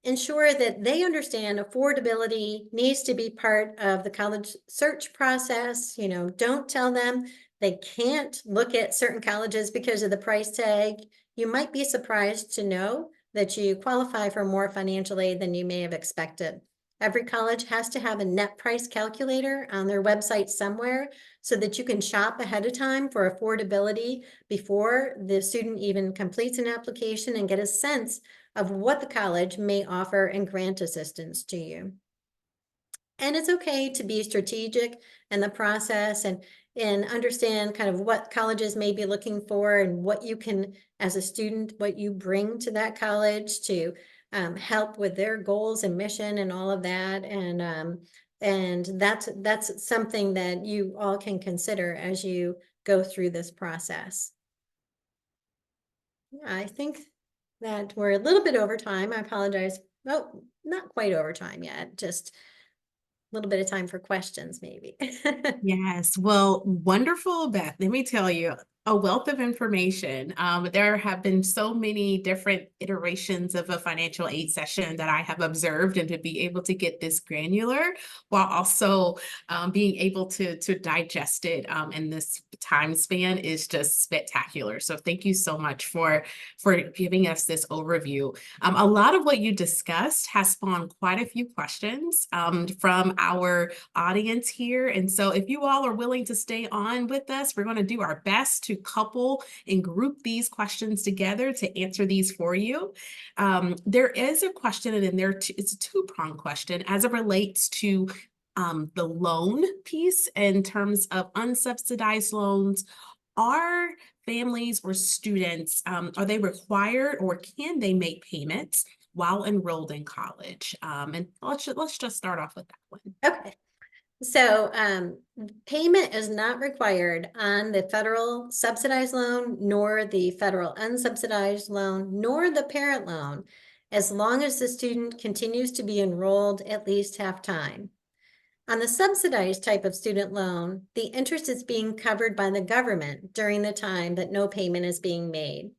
Speaker 2: ensure that they understand affordability needs to be part of the college search process. Don't tell them they can't look at certain colleges because of the price tag. You might be surprised to know that you qualify for more financial aid than you may have expected. Every college has to have a net price calculator on their website somewhere so that you can shop ahead of time for affordability before the student even completes an application and get a sense of what the college may offer and grant assistance to you. And it's okay to be strategic in the process and understand kind of what colleges may be looking for and what you can, as a student, what you bring to that college to help with their goals and mission and all of that. And that's something that you all can consider as you go through this process. Yeah, I think that we're a little bit over time. I apologize. Oh, not quite over time yet, just a little bit of time for questions, maybe.
Speaker 1: Yes. Well, wonderful, Beth. Let me tell you, a wealth of information. There have been so many different iterations of a financial aid session that I have observed, and to be able to get this granular while also being able to digest it in this time span is just spectacular. So thank you so much for giving us this overview. A lot of what you discussed has spawned quite a few questions from our audience here. And so if you all are willing to stay on with us, we're going to do our best to couple and group these questions together to answer these for you. There is a question, and it's a two-pronged question as it relates to the loan piece in terms of unsubsidized loans. Are families or students, are they required or can they make payments while enrolled in college? And let's just start off with that one.
Speaker 2: Okay. So payment is not required on the federal subsidized loan, nor the federal unsubsidized loan, nor the parent loan, as long as the student continues to be enrolled at least half time. On the subsidized type of student loan, the interest is being covered by the government during the time that no payment is being made.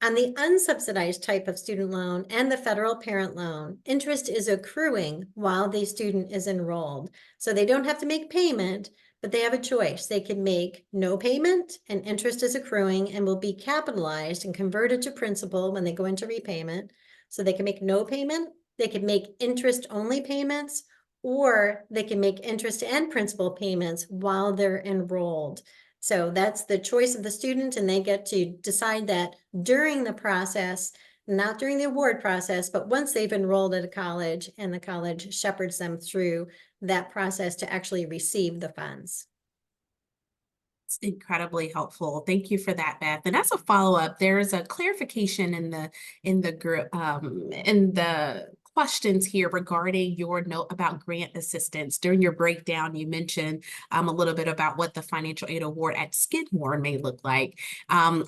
Speaker 2: On the unsubsidized type of student loan and the federal parent loan, interest is accruing while the student is enrolled. So they don't have to make payment, but they have a choice. They can make no payment and interest is accruing and will be capitalized and converted to principal when they go into repayment. So they can make no payment, they can make interest only payments, or they can make interest and principal payments while they're enrolled. So that's the choice of the student, and they get to decide that during the process, not during the award process, but once they've enrolled at a college and the college shepherds them through that process to actually receive the funds.
Speaker 1: It's incredibly helpful. Thank you for that, Beth. And as a follow-up, there is a clarification in the group in the questions here regarding your note about grant assistance. During your breakdown, you mentioned a little bit about what the financial aid award at Skidmore may look like.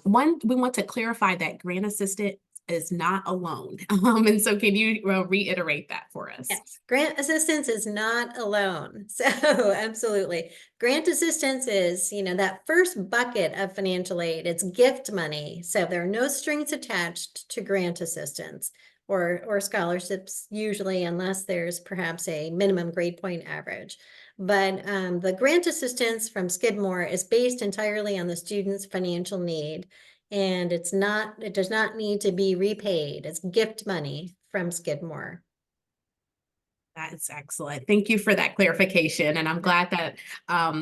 Speaker 1: One, we want to clarify that grant assistance is not a loan. And so can you reiterate that for us?
Speaker 2: Yes, grant assistance is not a loan. So absolutely. Grant assistance is, that first bucket of financial aid. It's gift money. So there are no strings attached to grant assistance or scholarships usually, unless there's perhaps a minimum grade point average. But the grant assistance from Skidmore is based entirely on the student's financial need. And it does not need to be repaid. It's gift money from Skidmore.
Speaker 1: That is excellent. Thank you for that clarification. And I'm glad that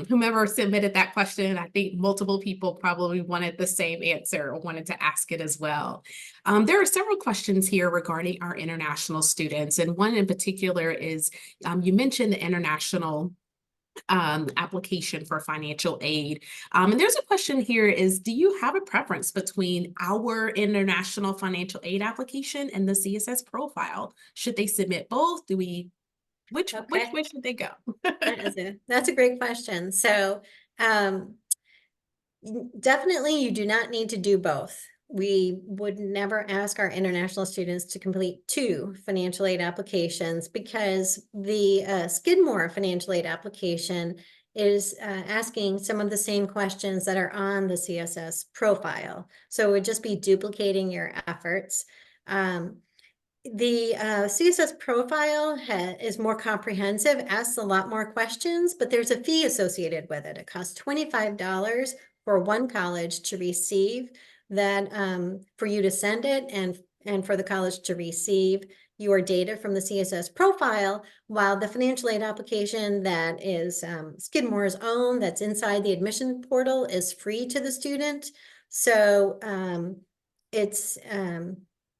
Speaker 1: whomever submitted that question, I think multiple people probably wanted the same answer or wanted to ask it as well. There are several questions here regarding our international students. And one in particular is, you mentioned the international application for financial aid. And there's a question here is, do you have a preference between our international financial aid application and the CSS profile? Should they submit both? Which way should they go?
Speaker 2: That's a great question. So definitely you do not need to do both. We would never ask our international students to complete 2 financial aid applications because the Skidmore financial aid application is asking some of the same questions that are on the CSS profile. So it would just be duplicating your efforts. The CSS profile is more comprehensive, asks a lot more questions, but there's a fee associated with it. It costs $25 for one college to receive that, for you to send it and for the college to receive your data from the CSS profile, while the financial aid application that is Skidmore's own, that's inside the admission portal, is free to the student. So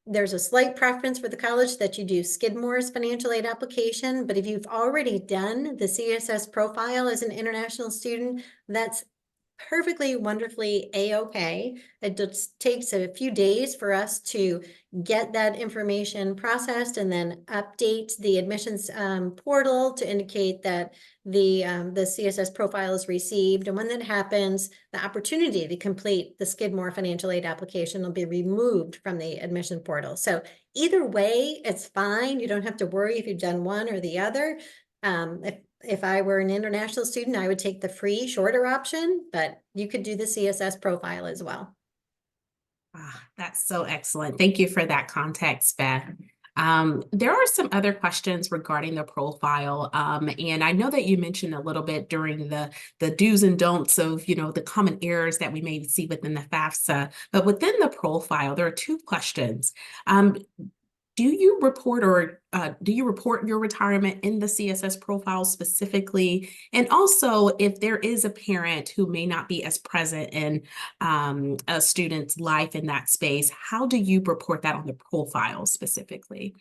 Speaker 2: there's a slight preference for the college that you do Skidmore's financial aid application, but if you've already done the CSS profile as an international student, that's perfectly wonderfully a-okay. It just takes a few days for us to get that information processed and then update the admissions portal to indicate that the CSS profile is received. And when that happens, the opportunity to complete the Skidmore financial aid application will be removed from the admission portal. So either way, it's fine. You don't have to worry if you've done one or the other. if I were an international student, I would take the free shorter option, but you could do the CSS profile as well.
Speaker 1: That's so excellent. Thank you for that context, Beth. There are some other questions regarding the profile. And I know that you mentioned a little bit during the do's and don'ts of, the common errors that we may see within the FAFSA, but within the profile, there are two questions. Do you report your retirement in the CSS profile specifically? And also, if there is a parent who may not be as present in a student's life in that space, how do you report that on the profile specifically?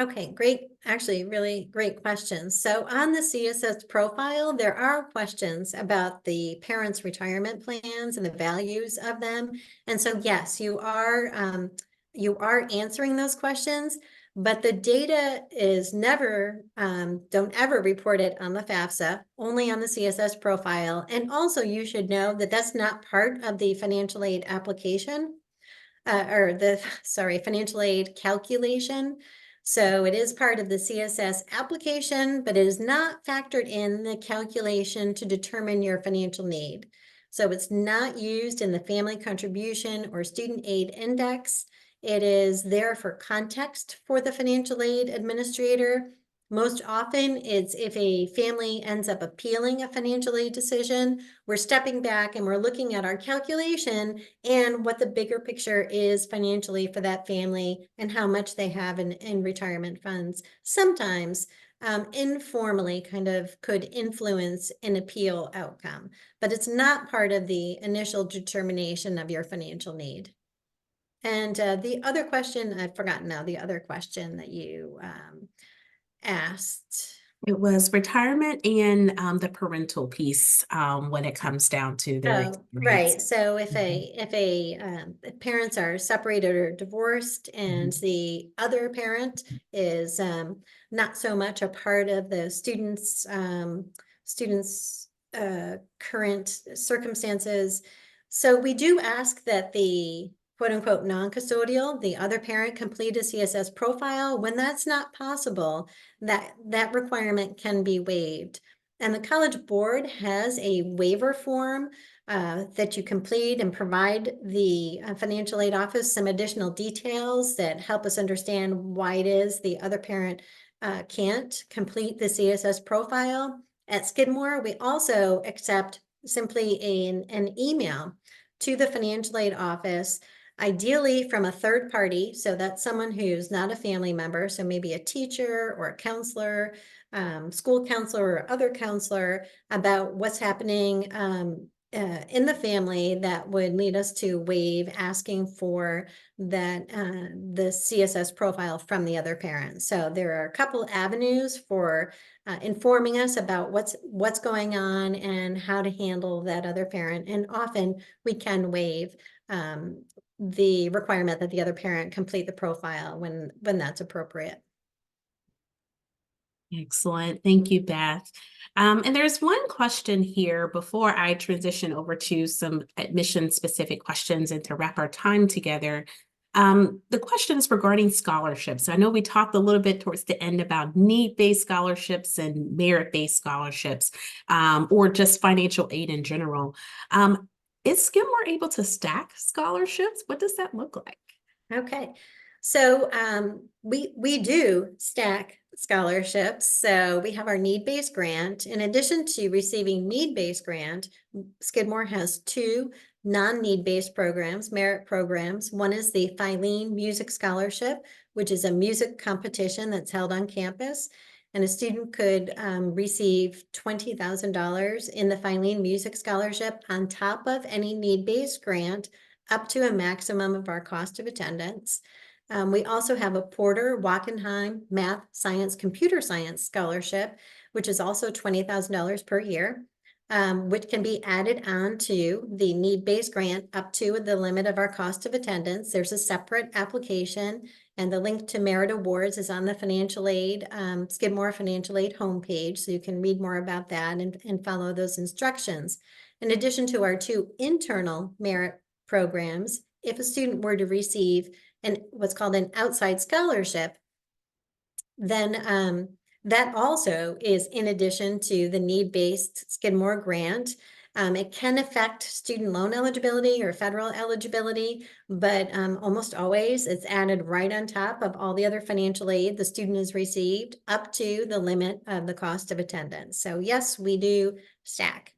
Speaker 2: Okay, great. Actually, really great questions. So on the CSS profile, there are questions about the parents' retirement plans and the values of them. And so, yes, you are answering those questions, but the data is never, don't ever report it on the FAFSA, only on the CSS profile. And also you should know that that's not part of the financial aid application, financial aid calculation. So it is part of the CSS application, but it is not factored in the calculation to determine your financial need. So it's not used in the family contribution or student aid index. It is there for context for the financial aid administrator. Most often it's if a family ends up appealing a financial aid decision, we're stepping back and we're looking at our calculation and what the bigger picture is financially for that family and how much they have in retirement funds. Sometimes informally kind of could influence an appeal outcome, but it's not part of the initial determination of your financial need. And the other question, I've forgotten now, the other question that you asked.
Speaker 1: It was retirement and the parental piece when it comes down to their
Speaker 2: Oh,
Speaker 1: experience.
Speaker 2: right. So if
Speaker 1: Mhm.
Speaker 2: if parents are separated or divorced and the other parent is not so much a part of the students current circumstances, so we do ask that the quote unquote non-custodial, the other parent, complete a CSS profile. When that's not possible, that requirement can be waived. And the College Board has a waiver form that you complete and provide the financial aid office some additional details that help us understand why it is the other parent can't complete the CSS profile. At Skidmore, we also accept simply an email to the financial aid office, ideally from a third party. So that's someone who's not a family member. So maybe a teacher or a counselor, school counselor or other counselor, about what's happening in the family that would lead us to waive asking for that the CSS profile from the other parent. So there are a couple avenues for informing us about what's going on and how to handle that other parent. And often we can waive the requirement that the other parent complete the profile when that's appropriate.
Speaker 1: Excellent. Thank you, Beth. And there's one question here before I transition over to some admission-specific questions and to wrap our time together. The question is regarding scholarships. I know we talked a little bit towards the end about need-based scholarships and merit-based scholarships, or just financial aid in general. Is Skidmore able to stack scholarships? What does that look like?
Speaker 2: Okay, so we do stack scholarships. So we have our need-based grant. In addition to receiving need-based grant, Skidmore has two non-need-based programs, merit programs. One is the Filene Music Scholarship, which is a music competition that's held on campus. And a student could receive $20,000 in the Filene Music Scholarship on top of any need-based grant, up to a maximum of our cost of attendance. We also have a Porter Wackenheim Math, Science, Computer Science Scholarship, which is also $20,000 per year, which can be added on to the need-based grant up to the limit of our cost of attendance. There's a separate application, and the link to merit awards is on the financial aid, Skidmore Financial Aid homepage, so you can read more about that and follow those instructions. In addition to our two internal merit programs, if a student were to receive what's called an outside scholarship, then That also is in addition to the need-based Skidmore grant. It can affect student loan eligibility or federal eligibility, but almost always it's added right on top of all the other financial aid the student has received up to the limit of the cost of attendance. So yes, we do stack.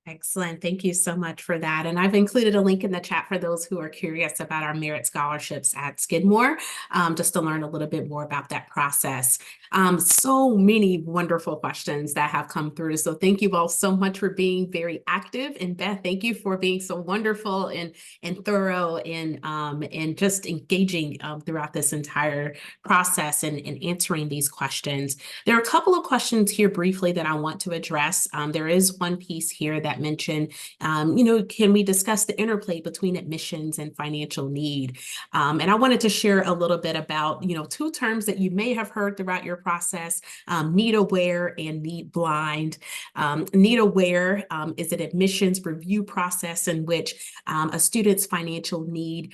Speaker 1: Excellent. Thank you so much for that. And I've included a link in the chat for those who are curious about our merit scholarships at Skidmore, just to learn a little bit more about that process. So many wonderful questions that have come through. So thank you all so much for being very active. And Beth, thank you for being so wonderful and thorough and just engaging throughout this entire process and answering these questions. There are a couple of questions here briefly that I want to address. There is one piece here that mentioned, can we discuss the interplay between admissions and financial need? And I wanted to share a little bit about, two terms that you may have heard throughout your process, need aware and need blind. Need aware is an admissions review process in which a student's financial need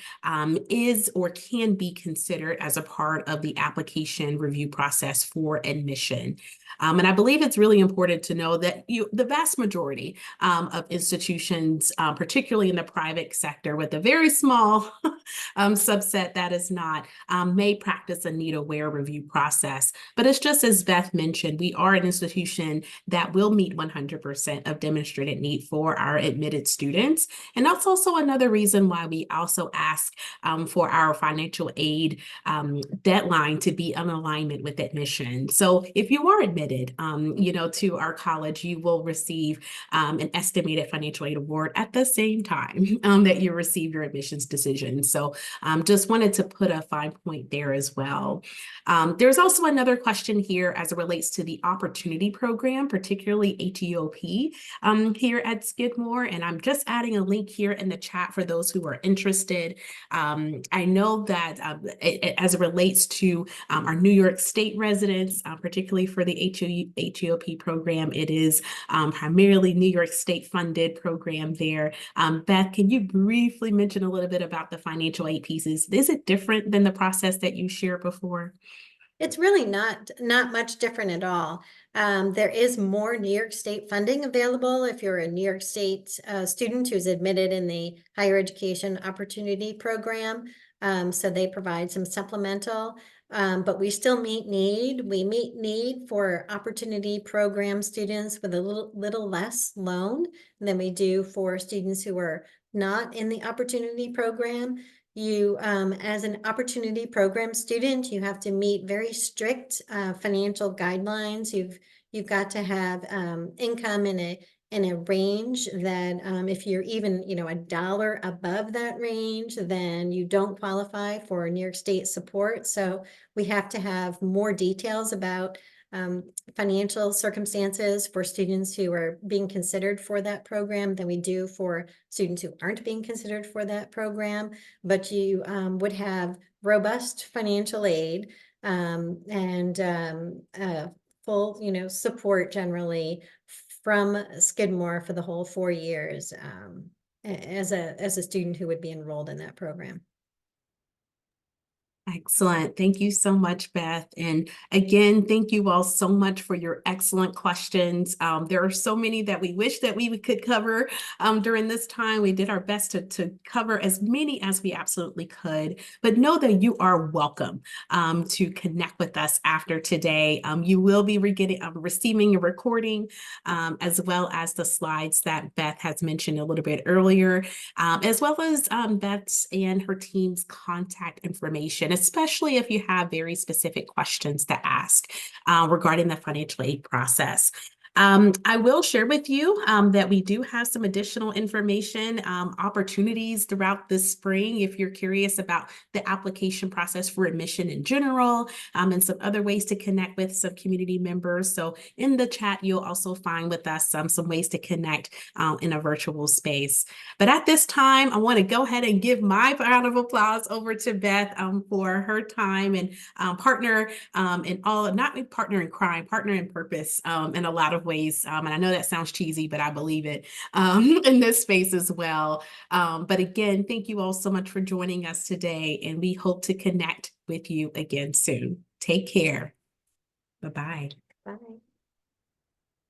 Speaker 1: is or can be considered as a part of the application review process for admission. And I believe it's really important to know that the vast majority of institutions, particularly in the private sector, with a very small subset that is not, may practice a need-aware review process. But it's just as Beth mentioned, we are an institution that will meet 100% of demonstrated need for our admitted students. And that's also another reason why we also ask for our financial aid deadline to be in alignment with admission. So if you are admitted, to our college, you will receive an estimated financial aid award at the same time that you receive your admissions decision. So just wanted to put a fine point there as well. There's also another question here as it relates to the opportunity program, particularly HEOP here at Skidmore. And I'm just adding a link here in the chat for those who are interested. I know that as it relates to our New York State residents, particularly for the HEOP program, it is primarily New York State funded program there. Beth, can you briefly mention a little bit about the financial aid pieces? Is it different than the process that you shared before?
Speaker 2: It's really not much different at all. There is more New York State funding available if you're a New York State student who's admitted in the Higher Education Opportunity Program. So they provide some supplemental, but we still meet need. We meet need for opportunity program students with a little less loan than we do for students who are not in the opportunity program. You, as an opportunity program student, you have to meet very strict financial guidelines. You've got to have income in a range that if you're even $1 above that range, then you don't qualify for New York State support. So we have to have more details about financial circumstances for students who are being considered for that program than we do for students who aren't being considered for that program. But you would have robust financial aid and full, support generally from Skidmore for the whole 4 years as a student who would be enrolled in that program.
Speaker 1: Excellent. Thank you so much, Beth. And again, thank you all so much for your excellent questions. There are so many that we wish that we could cover during this time. We did our best to cover as many as we absolutely could, but know that you are welcome to connect with us after today. You will be receiving a recording as well as the slides that Beth has mentioned a little bit earlier, as well as Beth's and her team's contact information, especially if you have very specific questions to ask regarding the financial aid process. I will share with you that we do have some additional information, opportunities throughout this spring if you're curious about the application process for admission in general, and some other ways to connect with some community members. So in the chat, you'll also find with us some ways to connect in a virtual space. But at this time, I want to go ahead and give my round of applause over to Beth for her time and partner in all, not partner in crime, partner in purpose in a lot of ways. And I know that sounds cheesy, but I believe it in this space as well. But again, thank you all so much for joining us today, and we hope to connect with you again soon. Take care. Bye-bye.
Speaker 2: Bye.